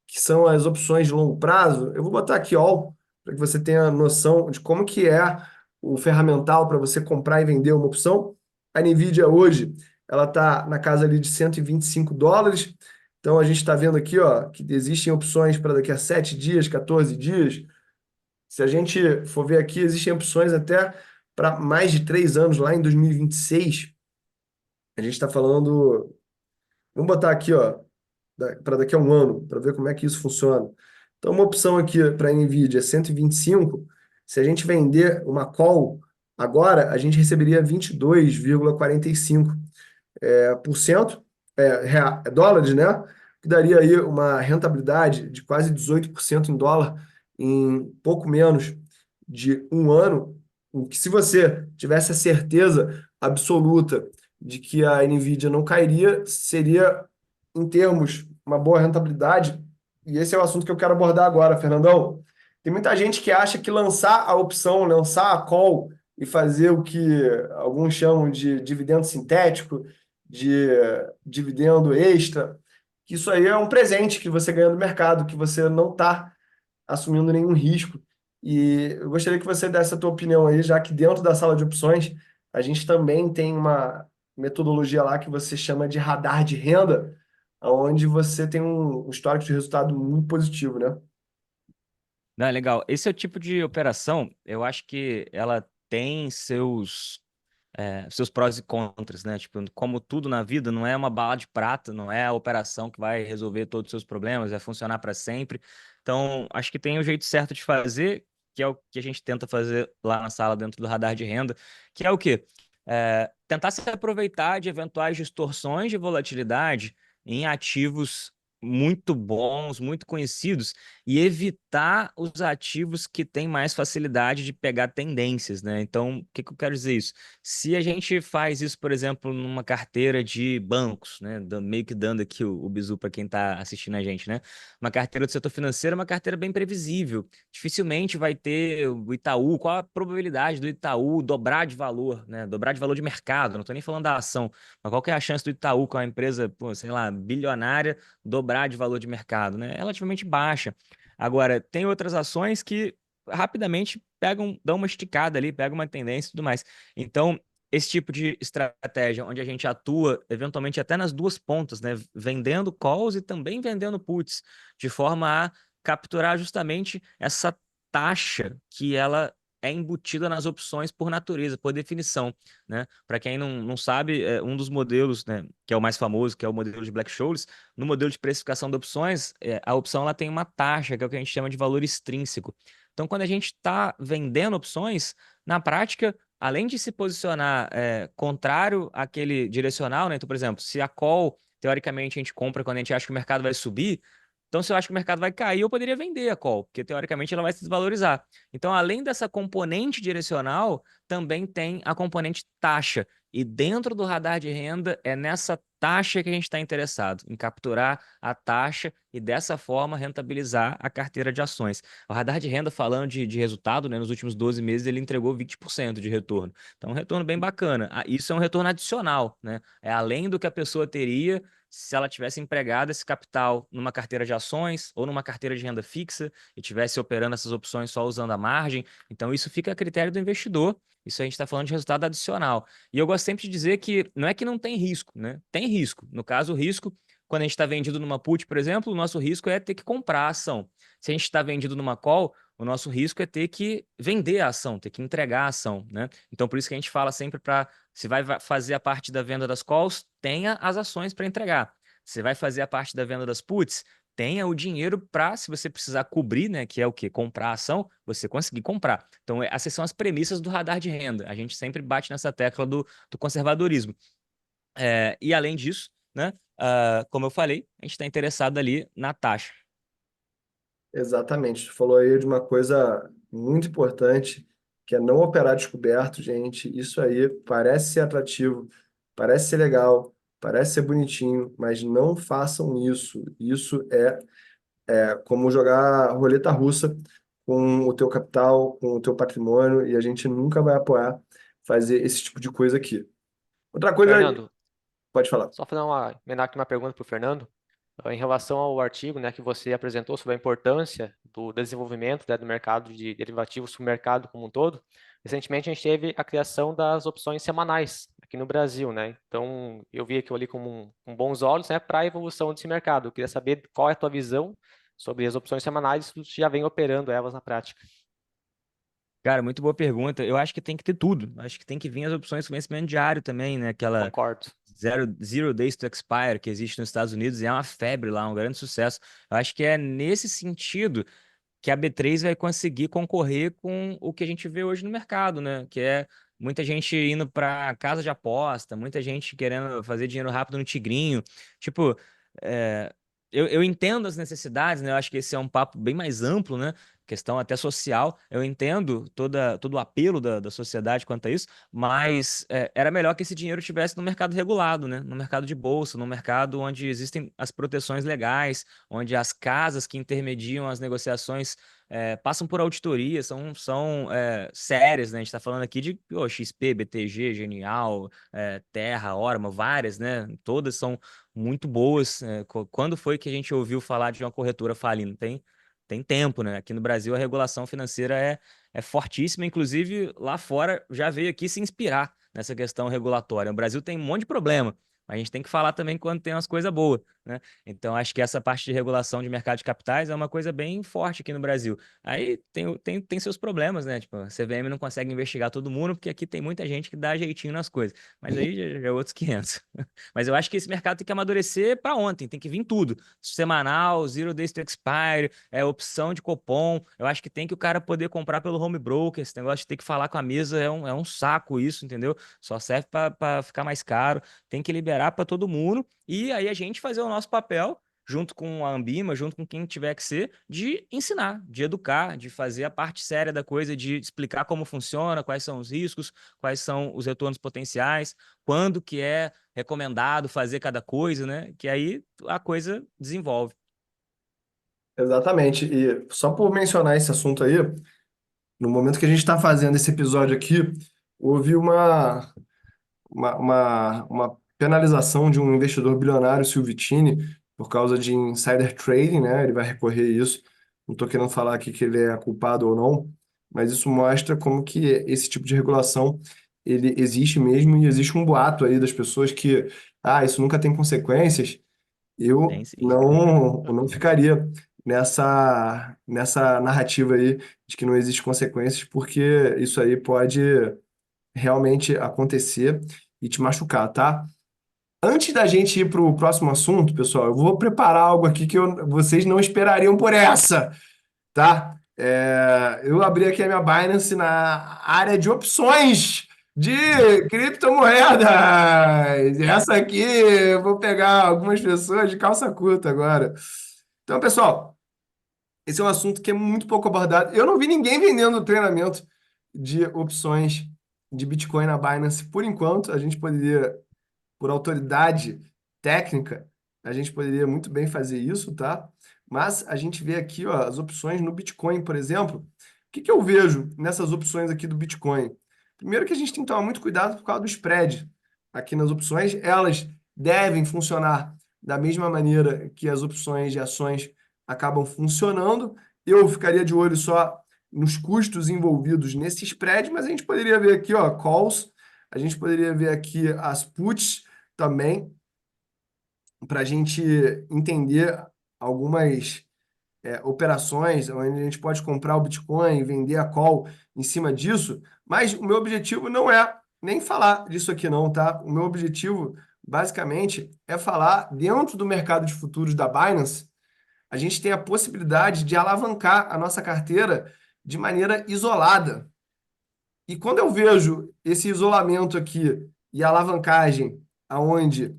que são as opções de longo prazo. Eu vou botar aqui all, para que você tenha noção de como que é o ferramental para você comprar e vender uma opção. A NVIDIA hoje, ela está na casa ali de US$ 125. Então a gente está vendo aqui, ó, que existem opções para daqui a 7 dias, 14 dias. Se a gente for ver aqui, existem opções até para mais de 3 anos, lá em 2026. A gente está falando. Vamos botar aqui, ó, para daqui a um ano, para ver como é que isso funciona. Então, uma opção aqui para a NVIDIA é 125. Se a gente vender uma call agora, a gente receberia 22,45 por cento, dólares, né? Que daria aí uma rentabilidade de quase 18% em dólar em pouco menos de um ano. O que, se você tivesse a certeza absoluta de que a Nvidia não cairia, seria, em termos, uma boa rentabilidade. E esse é o assunto que eu quero abordar agora, Fernandão. Tem muita gente que acha que lançar a opção, lançar a call e fazer o que alguns chamam de dividendo sintético, de dividendo extra, que isso aí é um presente que você ganha do mercado, que você não está assumindo nenhum risco. E eu gostaria que você desse a tua opinião aí, já que dentro da sala de opções a gente também tem uma metodologia lá que você chama de radar de renda, onde você tem um histórico de resultado muito positivo, né? Não, legal. Esse é o tipo de operação, eu acho que ela tem seus prós e contras, né? Tipo, como tudo na vida, não é uma bala de prata, não é a operação que vai resolver todos os seus problemas, vai funcionar para sempre. Então, acho que tem o jeito certo de fazer, que é o que a gente tenta fazer lá na sala dentro do radar de renda, que é o quê? Tentar se aproveitar de eventuais distorções de volatilidade em ativos muito bons, muito conhecidos, e evitar os ativos que têm mais facilidade de pegar tendências, né? Então, o que que eu quero dizer isso? Se a gente faz isso, por exemplo, numa carteira de bancos, né? Meio que dando aqui o bizu para quem está assistindo a gente, né? Uma carteira do setor financeiro é uma carteira bem previsível. Dificilmente vai ter o Itaú, qual a probabilidade do Itaú dobrar de valor, né? Dobrar de valor de mercado, não estou nem falando da ação, mas qual que é a chance do Itaú, que é uma empresa, pô, sei lá, bilionária, dobrar de valor de mercado, né? É relativamente baixa. Agora, tem outras ações que rapidamente pegam, dão uma esticada ali, pegam uma tendência e tudo mais. Então, esse tipo de estratégia, onde a gente atua eventualmente até nas duas pontas, né? Vendendo calls e também vendendo puts, de forma a capturar justamente essa taxa que ela é embutida nas opções por natureza, por definição, né? Para quem não sabe, um dos modelos, né, que é o mais famoso, que é o modelo de Black-Scholes, no modelo de precificação de opções, a opção ela tem uma taxa, que é o que a gente chama de valor extrínseco. Então, quando a gente está vendendo opções, na prática, além de se posicionar contrário àquele direcional, né? Então, por exemplo, se a call, teoricamente, a gente compra quando a gente acha que o mercado vai subir, então, se eu acho que o mercado vai cair, eu poderia vender a call, porque teoricamente ela vai se desvalorizar. Então, além dessa componente direcional, também tem a componente taxa. E dentro do radar de renda, é nessa taxa que a gente está interessado, em capturar a taxa e dessa forma rentabilizar a carteira de ações. O radar de renda, falando de resultado, né, nos últimos 12 meses, ele entregou 20% de retorno. Então, um retorno bem bacana. Isso é um retorno adicional, né? É além do que a pessoa teria se ela tivesse empregado esse capital numa carteira de ações ou numa carteira de renda fixa e tivesse operando essas opções só usando a margem. Então, isso fica a critério do investidor. Isso a gente está falando de resultado adicional. E eu gosto sempre de dizer que não é que não tem risco, né? Tem risco. No caso, o risco, quando a gente está vendido numa put, por exemplo, o nosso risco é ter que comprar a ação. Se a gente está vendido numa call, o nosso risco é ter que vender a ação, ter que entregar a ação, né? Então, por isso que a gente fala sempre para, se vai fazer a parte da venda das calls, tenha as ações para entregar. Se vai fazer a parte da venda das puts, tenha o dinheiro para, se você precisar cobrir, né, que é o quê? Comprar a ação, você conseguir comprar. Então, essas são as premissas do radar de renda. A gente sempre bate nessa tecla do conservadorismo. E além disso, né, como eu falei, a gente está interessado ali na taxa. Exatamente. Tu falou aí de uma coisa muito importante, que é não operar descoberto, gente. Isso aí parece ser atrativo, parece ser legal, parece ser bonitinho, mas não façam isso. Isso é como jogar roleta russa com o teu capital, com o teu patrimônio, e a gente nunca vai apoiar fazer esse tipo de coisa aqui. Outra coisa, Fernando, pode falar. só fazer emendar aqui uma pergunta para o Fernando. Em relação ao artigo, né, que você apresentou sobre a importância do desenvolvimento, né, do mercado de derivativos para o mercado como um todo, recentemente a gente teve a criação das opções semanais aqui no Brasil, né? Então, eu vi aquilo ali com bons olhos, né, para a evolução desse mercado. Eu queria saber qual é a tua visão sobre as opções semanais, se tu já vem operando elas na prática. Cara, muito boa pergunta. Eu acho que tem que ter tudo. Acho que tem que vir as opções de vencimento diário também, né? Aquela Concordo. Zero Days to Expire que existe nos Estados Unidos e é uma febre lá, um grande sucesso. Eu acho que é nesse sentido que a B3 vai conseguir concorrer com o que a gente vê hoje no mercado, né? Que é muita gente indo para casa de aposta, muita gente querendo fazer dinheiro rápido no Tigrinho. Tipo, é, eu entendo as necessidades, né? Eu acho que esse é um papo bem mais amplo, né? Questão até social. Eu entendo todo o apelo da sociedade quanto a isso, mas era melhor que esse dinheiro estivesse no mercado regulado, né? No mercado de bolsa, no mercado onde existem as proteções legais, onde as casas que intermediam as negociações passam por auditoria, são sérias, né? A gente está falando aqui de XP, BTG, Genial, Terra, Orma, várias, né? Todas são muito boas. Quando foi que a gente ouviu falar de uma corretora falindo? Tem tempo, né? Aqui no Brasil a regulação financeira é fortíssima, inclusive lá fora já veio aqui se inspirar nessa questão regulatória. O Brasil tem um monte de problema. Mas a gente tem que falar também quando tem umas coisas boas, né? Então, acho que essa parte de regulação de mercado de capitais é uma coisa bem forte aqui no Brasil. Aí tem seus problemas, né? Tipo, a CVM não consegue investigar todo mundo, porque aqui tem muita gente que dá jeitinho nas coisas. Mas aí já é outros 500. Mas eu acho que esse mercado tem que amadurecer para ontem, tem que vir tudo. Semanal, Zero Days to Expire, opção de cupom. Eu acho que tem que o cara poder comprar pelo home broker. Esse negócio de ter que falar com a mesa é um saco isso, entendeu? Só serve para ficar mais caro. Tem que liberar para todo mundo e aí a gente fazer o nosso papel junto com a Ambima, junto com quem tiver que ser, de ensinar, de educar, de fazer a parte séria da coisa, de explicar como funciona, quais são os riscos, quais são os retornos potenciais, quando que é recomendado fazer cada coisa, né? Que aí a coisa desenvolve. Exatamente. E só por mencionar esse assunto aí, no momento que a gente está fazendo esse episódio aqui, houve uma penalização de um investidor bilionário, Silvitini, por causa de insider trading, né? Ele vai recorrer a isso. Não estou querendo falar aqui que ele é culpado ou não, mas isso mostra como que esse tipo de regulação ele existe mesmo e existe um boato aí das pessoas que, isso nunca tem consequências. Tem Eu sim. não ficaria nessa narrativa aí de que não existe consequências, porque isso aí pode realmente acontecer e te machucar, tá? Antes da gente ir para o próximo assunto, pessoal, eu vou preparar algo aqui que vocês não esperariam por essa, tá? Eu abri aqui a minha Binance na área de opções de criptomoedas. Essa aqui, eu vou pegar algumas pessoas de calça curta agora. Então, pessoal, esse é um assunto que é muito pouco abordado. Eu não vi ninguém vendendo treinamento de opções de Bitcoin na Binance por enquanto. A gente poderia, por autoridade técnica, a gente poderia muito bem fazer isso, tá? Mas a gente vê aqui, ó, as opções no Bitcoin, por exemplo. O que que eu vejo nessas opções aqui do Bitcoin? Primeiro que a gente tem que tomar muito cuidado por causa do spread. Aqui nas opções, elas devem funcionar da mesma maneira que as opções de ações acabam funcionando. Eu ficaria de olho só nos custos envolvidos nesse spread, mas a gente poderia ver aqui, ó, calls, a gente poderia ver aqui as puts também, para a gente entender algumas operações onde a gente pode comprar o Bitcoin, vender a call em cima disso, mas o meu objetivo não é nem falar disso aqui não, tá? O meu objetivo, basicamente, é falar dentro do mercado de futuros da Binance, a gente tem a possibilidade de alavancar a nossa carteira de maneira isolada. E quando eu vejo esse isolamento aqui e a alavancagem aonde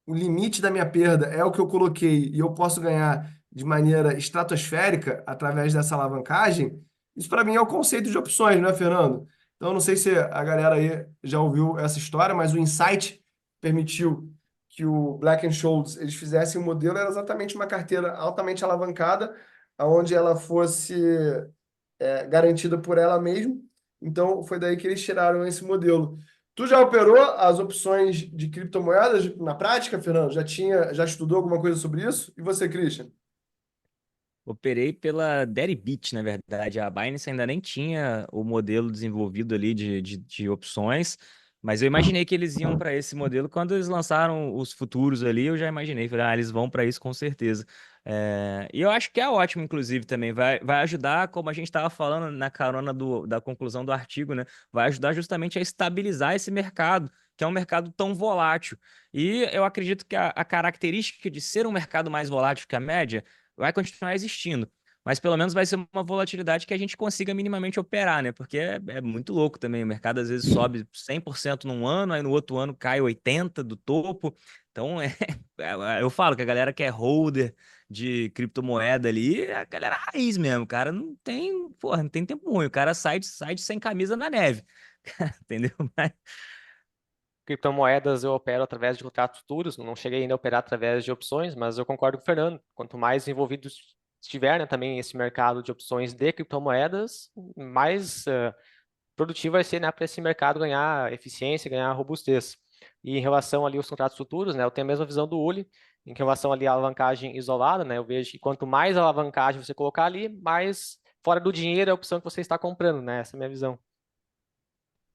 o limite da minha perda é o que eu coloquei e eu posso ganhar de maneira estratosférica através dessa alavancagem, isso para mim é o conceito de opções, né, Fernando? Então, não sei se a galera aí já ouviu essa história, mas o Insight permitiu que o Black Scholes eles fizessem o modelo, era exatamente uma carteira altamente alavancada, onde ela fosse garantida por ela mesma. Então, foi daí que eles tiraram esse modelo. Tu já operou as opções de criptomoedas na prática, Fernando? Já estudou alguma coisa sobre isso? E você, Christian? Operei pela Deribit, na verdade. A Binance ainda nem tinha o modelo desenvolvido ali de opções, mas eu imaginei que eles iam para esse modelo. Quando eles lançaram os futuros ali, eu já imaginei. Falei, eles vão para isso com certeza. E eu acho que é ótimo, inclusive, também. Vai ajudar, como a gente estava falando na carona da conclusão do artigo, né? Vai ajudar justamente a estabilizar esse mercado, que é um mercado tão volátil. E eu acredito que a característica de ser um mercado mais volátil que a média vai continuar existindo. Mas pelo menos vai ser uma volatilidade que a gente consiga minimamente operar, né? Porque é muito louco também. O mercado às vezes sobe 100% num ano, aí no outro ano cai 80% do topo. Então, eu falo que a galera que é holder de criptomoeda ali, é a galera raiz mesmo, cara. Não tem, porra, não tem tempo ruim. O cara sai de sem camisa na neve. Entendeu? Criptomoedas eu opero através de contratos futuros, não cheguei ainda a operar através de opções, mas eu concordo com o Fernando. Quanto mais envolvido estiver, né, também esse mercado de opções de criptomoedas, mais produtivo vai ser, né, para esse mercado ganhar eficiência, ganhar robustez. E em relação ali aos contratos futuros, né, eu tenho a mesma visão do Uli, em relação ali à alavancagem isolada, né, eu vejo que quanto mais alavancagem você colocar ali, mais fora do dinheiro é a opção que você está comprando, né, essa é a minha visão.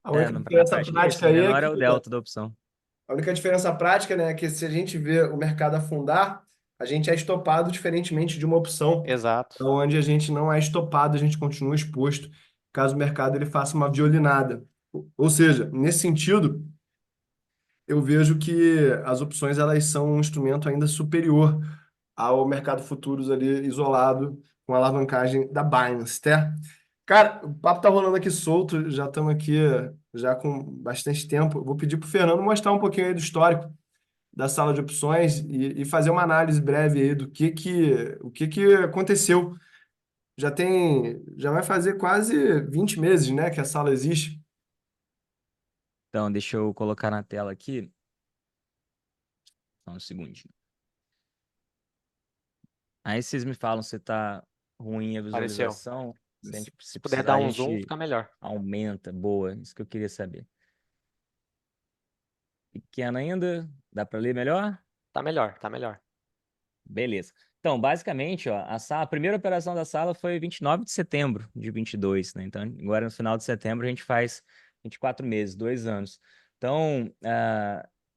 A única Na diferença prática é isso. prática O aí é menor que é o delta da opção. a única diferença prática, né, é que se a gente vê o mercado afundar, a gente é estopado diferentemente de uma opção Exato. onde a gente não é estopado, a gente continua exposto, caso o mercado ele faça uma violinada. Ou seja, nesse sentido, eu vejo que as opções elas são um instrumento ainda superior ao mercado futuros ali isolado com a alavancagem da Binance, tá? Cara, o papo tá rolando aqui solto, já estamos aqui já com bastante tempo. Eu vou pedir para o Fernando mostrar um pouquinho aí do histórico da sala de opções e fazer uma análise breve aí do o que que aconteceu. Já vai fazer quase 20 meses, né, que a sala existe. Então, deixa eu colocar na tela aqui. Só um segundinho. Aí vocês me falam se tá ruim a Apareceu. visualização. Se Se puder precisar, dar a um zoom, gente fica melhor. aumenta. Boa, isso que eu queria saber. Pequena ainda, dá para ler melhor? Tá melhor, tá melhor. Beleza. Então, basicamente, ó, a primeira operação da sala foi 29 de setembro de 22, né? Então, agora no final de setembro a gente faz 24 meses, 2 anos. Então,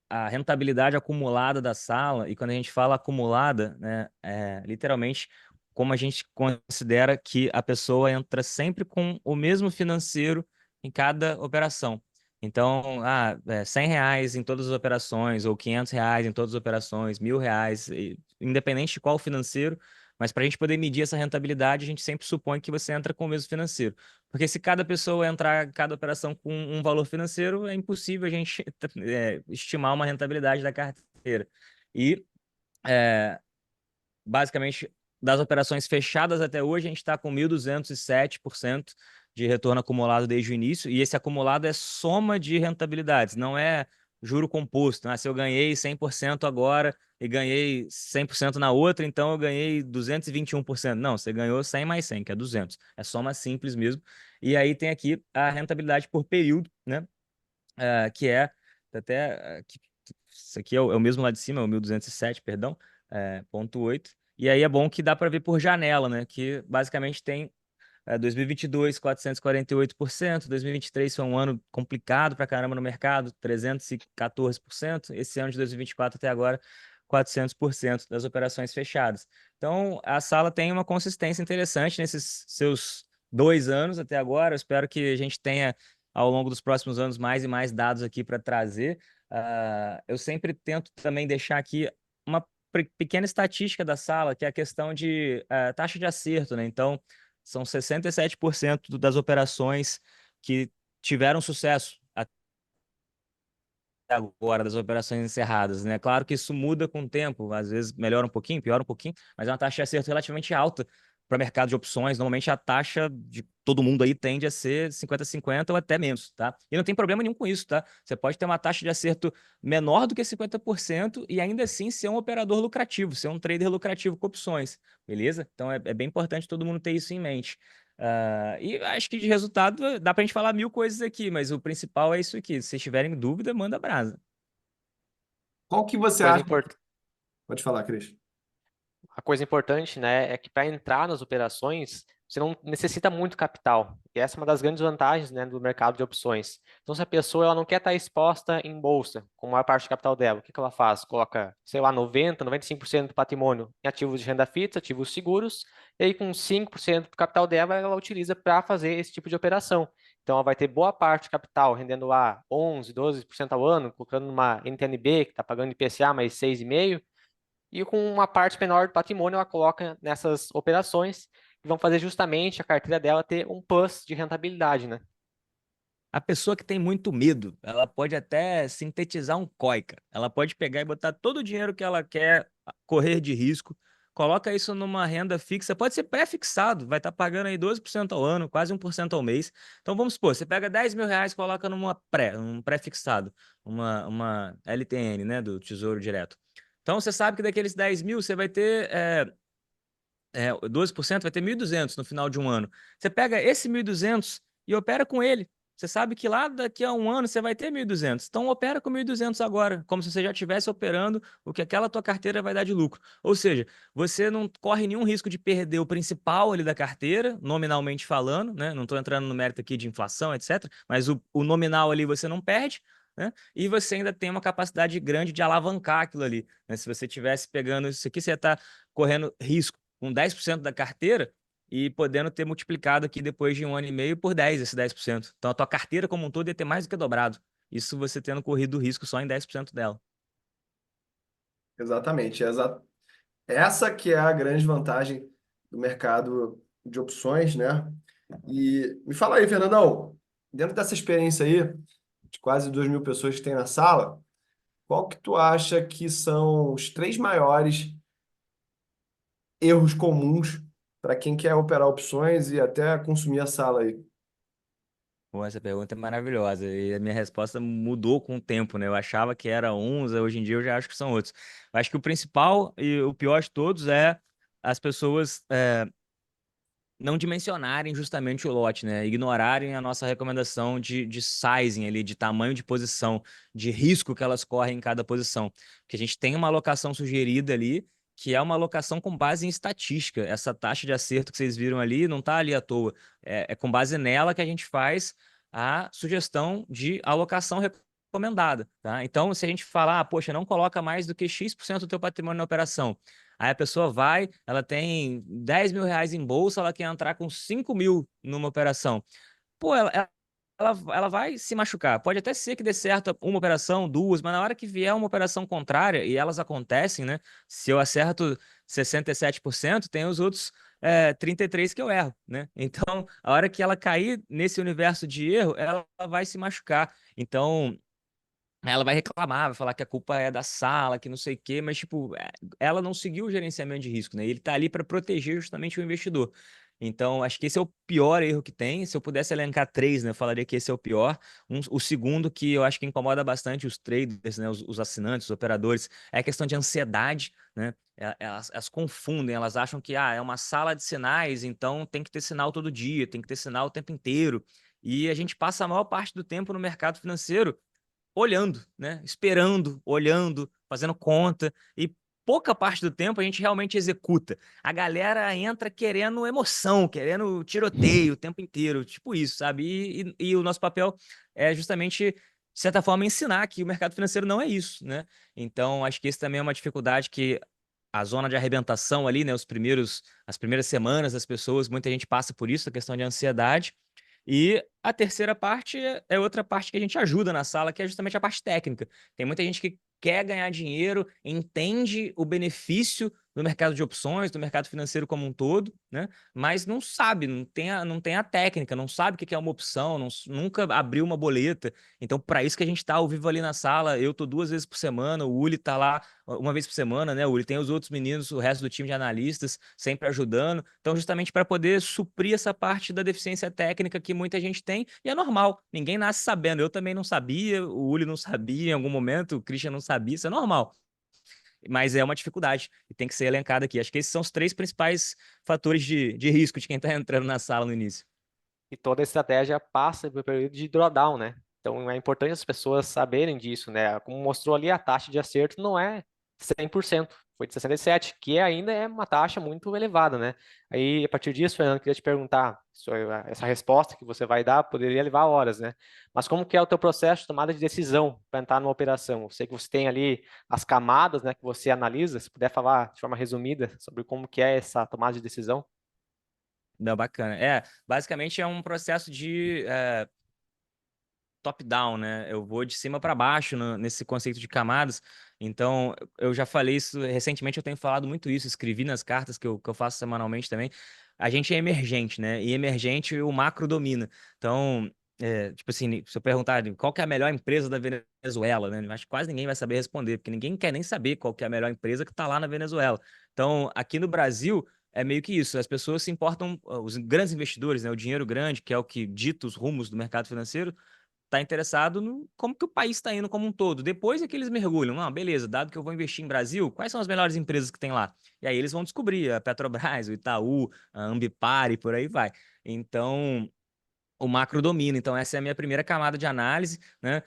a rentabilidade acumulada da sala, e quando a gente fala acumulada, né, é literalmente como a gente considera que a pessoa entra sempre com o mesmo financeiro em cada operação. Então, R$ 100 em todas as operações, ou R$ 500 em todas as operações, R$ 1.000, independente de qual financeiro, mas para a gente poder medir essa rentabilidade, a gente sempre supõe que você entra com o mesmo financeiro. Porque se cada pessoa entrar, cada operação com um valor financeiro, é impossível a gente estimar uma rentabilidade da carteira. E, é, basicamente, das operações fechadas até hoje, a gente está com 1.207% de retorno acumulado desde o início, e esse acumulado é soma de rentabilidades, não é juro composto. Se eu ganhei 100% agora e ganhei 100% na outra, então eu ganhei 221%. Não, você ganhou 100 mais 100, que é 200. É soma simples mesmo. E aí tem aqui a rentabilidade por período, né? Que é até isso aqui é o mesmo lá de cima, é o 1.207, perdão, ponto 8. E aí é bom que dá para ver por janela, né? Que basicamente tem 2022, 448%, 2023 foi um ano complicado para caramba no mercado, 314%, esse ano de 2024 até agora, 400% das operações fechadas. Então, a sala tem uma consistência interessante nesses seus 2 anos até agora. Eu espero que a gente tenha, ao longo dos próximos anos, mais e mais dados aqui para trazer. Eu sempre tento também deixar aqui uma pequena estatística da sala, que é a questão de taxa de acerto, né? Então, são 67% das operações que tiveram sucesso até agora, das operações encerradas, né? Claro que isso muda com o tempo, às vezes melhora um pouquinho, piora um pouquinho, mas é uma taxa de acerto relativamente alta para mercado de opções, normalmente a taxa de todo mundo aí tende a ser 50-50 ou até menos, tá? E não tem problema nenhum com isso, tá? Você pode ter uma taxa de acerto menor do que 50% e ainda assim ser um operador lucrativo, ser um trader lucrativo com opções, beleza? Então é bem importante todo mundo ter isso em mente. E acho que de resultado dá pra gente falar mil coisas aqui, mas o principal é isso aqui. Se vocês tiverem dúvida, manda brasa. Qual que você Coisa acha? importante. Pode falar, Cris. A coisa importante, né, é que para entrar nas operações, você não necessita muito capital. E essa é uma das grandes vantagens, né, do mercado de opções. Então, se a pessoa ela não quer estar exposta em bolsa, com a maior parte do capital dela, o que que ela faz? Coloca, sei lá, 90, 95% do patrimônio em ativos de renda fixa, ativos seguros, e aí com 5% do capital dela, ela utiliza para fazer esse tipo de operação. Então, ela vai ter boa parte do capital rendendo lá 11, 12% ao ano, colocando numa NTNB, que está pagando IPCA mais 6,5%, e com uma parte menor do patrimônio ela coloca nessas operações que vão fazer justamente a carteira dela ter um plus de rentabilidade, né? A pessoa que tem muito medo, ela pode até sintetizar um COI, cara. Ela pode pegar e botar todo o dinheiro que ela quer correr de risco, coloca isso numa renda fixa, pode ser pré-fixado, vai estar pagando aí 12% ao ano, quase 1% ao mês. Então vamos supor, você pega 10 mil reais e coloca um pré-fixado, uma LTN, né, do Tesouro Direto. Então você sabe que daqueles 10 mil você vai ter 12% vai ter 1.200 no final de um ano. Você pega esse 1.200 e opera com ele. Você sabe que lá daqui a um ano você vai ter 1.200. Então opera com 1.200 agora, como se você já estivesse operando o que aquela tua carteira vai dar de lucro. Ou seja, você não corre nenhum risco de perder o principal ali da carteira, nominalmente falando, né? Não estou entrando no mérito aqui de inflação, etc. Mas o nominal ali você não perde. Né? E você ainda tem uma capacidade grande de alavancar aquilo ali. Né? Se você estivesse pegando isso aqui, você ia estar correndo risco com 10% da carteira e podendo ter multiplicado aqui depois de um ano e meio por 10 esse 10%. Então a tua carteira como um todo ia ter mais do que dobrado. Isso você tendo corrido o risco só em 10% dela. Exatamente. Essa que é a grande vantagem do mercado de opções, né? E me fala aí, Fernandão, dentro dessa experiência aí, de quase 2.000 pessoas que tem na sala, qual que tu acha que são os três maiores erros comuns para quem quer operar opções e até consumir a sala aí? Bom, essa pergunta é maravilhosa e a minha resposta mudou com o tempo, né? Eu achava que era uns, hoje em dia eu já acho que são outros. Eu acho que o principal e o pior de todos é as pessoas não dimensionarem justamente o lote, né? Ignorarem a nossa recomendação de sizing ali, de tamanho de posição, de risco que elas correm em cada posição. Porque a gente tem uma alocação sugerida ali, que é uma alocação com base em estatística. Essa taxa de acerto que vocês viram ali não está ali à toa. É com base nela que a gente faz a sugestão de alocação recomendada, tá? Então, se a gente falar, poxa, não coloca mais do que X% do teu patrimônio na operação. Aí a pessoa vai, ela tem 10 mil reais em bolsa, ela quer entrar com 5 mil numa operação. Pô, ela vai se machucar. Pode até ser que dê certo uma operação, duas, mas na hora que vier uma operação contrária, e elas acontecem, né? Se eu acerto 67%, tem os outros 33% que eu erro, né? Então, a hora que ela cair nesse universo de erro, ela vai se machucar. Então, ela vai reclamar, vai falar que a culpa é da sala, que não sei o quê, mas, tipo, ela não seguiu o gerenciamento de risco, né? Ele tá ali para proteger justamente o investidor. Então, acho que esse é o pior erro que tem. Se eu pudesse elencar três, né, eu falaria que esse é o pior. O segundo, que eu acho que incomoda bastante os traders, né, os assinantes, os operadores, é a questão de ansiedade, né? Elas confundem, elas acham que é uma sala de sinais, então tem que ter sinal todo dia, tem que ter sinal o tempo inteiro. E a gente passa a maior parte do tempo no mercado financeiro olhando, né? Esperando, olhando, fazendo conta e pouca parte do tempo a gente realmente executa. A galera entra querendo emoção, querendo tiroteio o tempo inteiro, tipo isso, sabe? E o nosso papel é justamente, de certa forma, ensinar que o mercado financeiro não é isso, né? Então, acho que isso também é uma dificuldade que a zona de arrebentação ali, né? As primeiras semanas das pessoas, muita gente passa por isso, a questão de ansiedade. E a terceira parte é outra parte que a gente ajuda na sala, que é justamente a parte técnica. Tem muita gente que quer ganhar dinheiro, entende o benefício do mercado de opções, do mercado financeiro como um todo, né? Mas não sabe, não tem a técnica, não sabe o que que é uma opção, nunca abriu uma boleta. Então, para isso que a gente está ao vivo ali na sala, eu tô 2 vezes por semana, o Uli tá lá uma vez por semana, né? O Uli tem os outros meninos, o resto do time de analistas, sempre ajudando. Então, justamente para poder suprir essa parte da deficiência técnica que muita gente tem, e é normal, ninguém nasce sabendo. Eu também não sabia, o Uli não sabia em algum momento, o Christian não sabia, isso é normal. Mas é uma dificuldade e tem que ser elencado aqui. Acho que esses são os três principais fatores de risco de quem está entrando na sala no início. E toda a estratégia passa pelo período de drawdown, né? Então é importante as pessoas saberem disso, né? Como mostrou ali, a taxa de acerto não é 100%, foi de 67%, que ainda é uma taxa muito elevada, né? Aí, a partir disso, Fernando, eu queria te perguntar, essa resposta que você vai dar poderia levar horas, né? Mas como que é o teu processo de tomada de decisão para entrar numa operação? Eu sei que você tem ali as camadas, né, que você analisa, se puder falar de forma resumida sobre como que é essa tomada de decisão. Não, bacana. Basicamente é um processo de top-down, né? Eu vou de cima para baixo nesse conceito de camadas. Então, eu já falei isso recentemente, eu tenho falado muito isso, escrevi nas cartas que eu faço semanalmente também. A gente é emergente, né? E emergente o macro domina. Então, tipo assim, se eu perguntar qual que é a melhor empresa da Venezuela, né? Acho que quase ninguém vai saber responder, porque ninguém quer nem saber qual que é a melhor empresa que está lá na Venezuela. Então, aqui no Brasil, é meio que isso. As pessoas se importam, os grandes investidores, né? O dinheiro grande, que é o que dita os rumos do mercado financeiro, está interessado no como que o país está indo como um todo. Depois é que eles mergulham. Não, beleza, dado que eu vou investir em Brasil, quais são as melhores empresas que tem lá? E aí eles vão descobrir a Petrobras, o Itaú, a Ambipar e por aí vai. Então, o macro domina. Então, essa é a minha primeira camada de análise, né?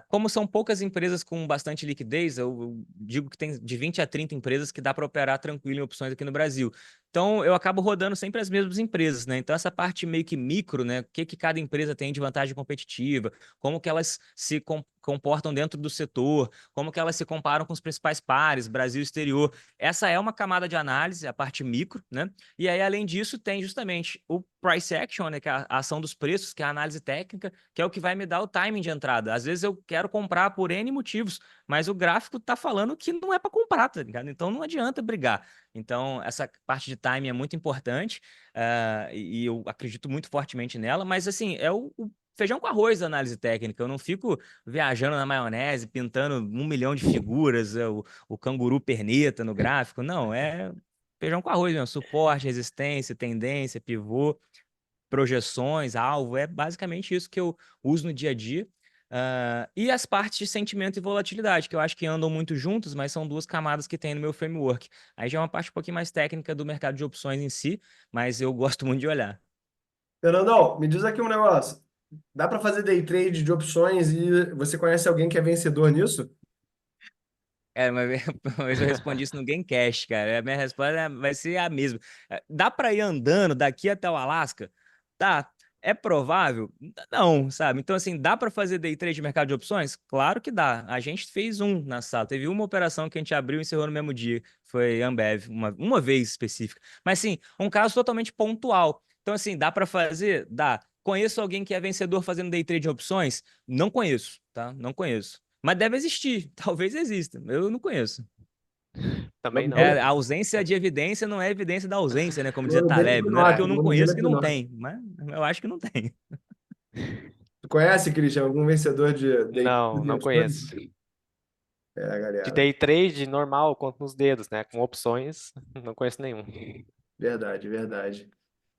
Como são poucas empresas com bastante liquidez, eu digo que tem de 20 a 30 empresas que dá para operar tranquilo em opções aqui no Brasil. Então, eu acabo rodando sempre as mesmas empresas, né? Então, essa parte meio que micro, né? O que que cada empresa tem de vantagem competitiva, como que elas se comportam dentro do setor, como que elas se comparam com os principais pares, Brasil e exterior. Essa é uma camada de análise, a parte micro, né? E aí, além disso, tem justamente o price action, né, que é a ação dos preços, que é a análise técnica, que é o que vai me dar o timing de entrada. Às vezes eu quero comprar por N motivos, mas o gráfico tá falando que não é para comprar, tá ligado? Então não adianta brigar. Então, essa parte de timing é muito importante, e eu acredito muito fortemente nela, mas assim, é o feijão com arroz da análise técnica. Eu não fico viajando na maionese, pintando 1 milhão de figuras, o canguru perneta no gráfico. Não, é feijão com arroz mesmo. Suporte, resistência, tendência, pivô, projeções, alvo. É basicamente isso que eu uso no dia a dia. E as partes de sentimento e volatilidade, que eu acho que andam muito juntos, mas são duas camadas que tem no meu framework. Aí já é uma parte um pouquinho mais técnica do mercado de opções em si, mas eu gosto muito de olhar. Fernandão, me diz aqui um negócio. Dá para fazer day trade de opções e você conhece alguém que é vencedor nisso? Uma vez eu respondi isso no Gamecast, cara. A minha resposta vai ser a mesma. Dá para ir andando daqui até o Alasca? Tá. É provável? Não, sabe? Então, assim, dá para fazer day trade de mercado de opções? Claro que dá. A gente fez um na sala. Teve uma operação que a gente abriu e encerrou no mesmo dia. Foi Ambev, uma vez específica. Mas, assim, um caso totalmente pontual. Então, assim, dá para fazer? Dá. Conheço alguém que é vencedor fazendo day trade de opções? Não conheço, tá? Não conheço. Mas deve existir, talvez exista. Eu não conheço. Também não. A ausência de evidência não é evidência da ausência, né? Como dizia Vou no beco Taleb. do Não é porque eu norte, não vou no conheço beco que do não norte. tem, mas eu acho que não tem. Tu conhece, Christian, algum vencedor de day Não, trade de não opções? conheço. De Galera, day trade normal, conto nos dedos, né? Com opções, não conheço nenhum. verdade, verdade.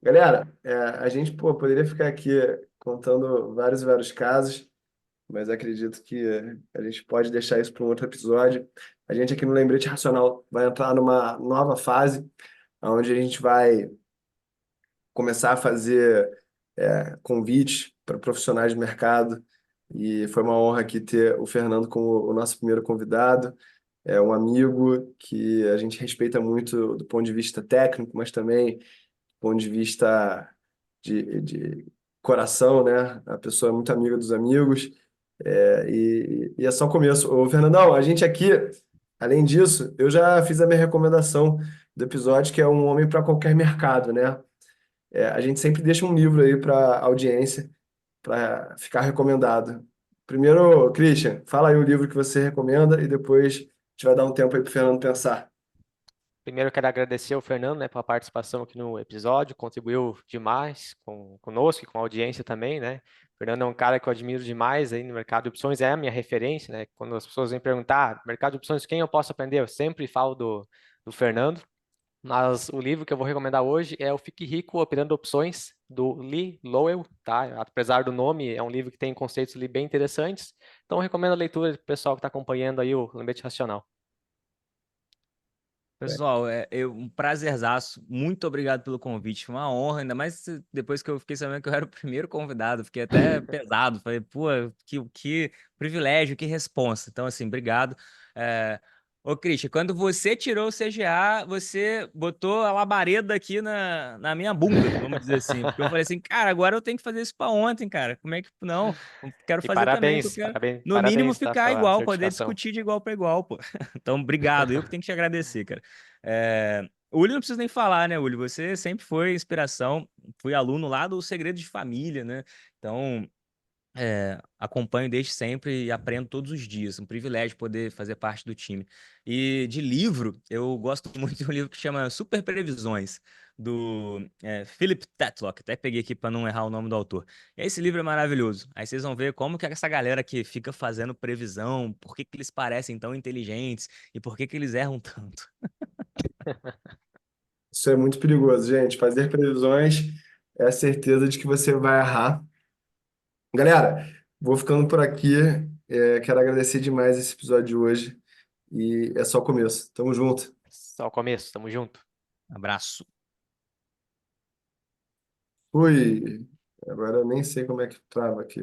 Galera, a gente, pô, poderia ficar aqui contando vários e vários casos, mas acredito que a gente pode deixar isso para um outro episódio. A gente aqui no Lembrete Racional vai entrar numa nova fase, onde a gente vai começar a fazer convites para profissionais do mercado. E foi uma honra aqui ter o Fernando como o nosso primeiro convidado. É um amigo que a gente respeita muito do ponto de vista técnico, mas também do ponto de vista de coração, né? A pessoa é muito amiga dos amigos. E é só o começo. Ô, Fernandão, a gente aqui, além disso, eu já fiz a minha recomendação do episódio, que é Um Homem para Qualquer Mercado, né? A gente sempre deixa um livro aí para audiência, para ficar recomendado. Primeiro, Christian, fala aí o livro que você recomenda e depois a gente vai dar um tempo aí para o Fernando pensar. Primeiro, eu quero agradecer ao Fernando, né, pela participação aqui no episódio, contribuiu demais conosco e com a audiência também, né? O Fernando é um cara que eu admiro demais aí no mercado de opções, é a minha referência, né? Quando as pessoas vêm perguntar, mercado de opções, quem eu posso aprender? Eu sempre falo do Fernando. Mas o livro que eu vou recomendar hoje é o Fique Rico Operando Opções, do Lee Lowell, tá? Apesar do nome, é um livro que tem conceitos ali bem interessantes. Então, eu recomendo a leitura para o pessoal que está acompanhando aí o Lembrete Racional. Pessoal, um prazerzaço. Muito obrigado pelo convite. Foi uma honra, ainda mais depois que eu fiquei sabendo que eu era o primeiro convidado. Fiquei até pesado. Falei, pô, que privilégio, que responsa. Então, assim, obrigado. É... Ô, Christian, quando você tirou o CGA, você botou a labareda aqui na minha bunda, vamos dizer assim. Porque eu falei assim, cara, agora eu tenho que fazer isso pra ontem, cara. Como é que. Não, eu quero E fazer também, que eu parabéns, quero, parabéns, no mínimo, parabéns, tá, ficar pela igual, poder certificação. discutir de igual para igual, pô. Então, obrigado. Eu que tenho que te agradecer, cara. O Uli não precisa nem falar, né, Uli? Você sempre foi inspiração. Fui aluno lá do Segredo de Família, né? Então, acompanho desde sempre e aprendo todos os dias. Um privilégio poder fazer parte do time. E de livro, eu gosto muito de um livro que chama Super Previsões, do Philip Tetlock. Até peguei aqui para não errar o nome do autor. Esse livro é maravilhoso. Aí vocês vão ver como que é essa galera que fica fazendo previsão, por que que eles parecem tão inteligentes e por que que eles erram tanto. Isso é muito perigoso, gente. Fazer previsões é a certeza de que você vai errar. Galera, vou ficando por aqui. Quero agradecer demais esse episódio de hoje. E é só o começo. Tamo junto. Só o começo, tamo junto. Abraço. Fui. Agora eu nem sei como é que trava aqui.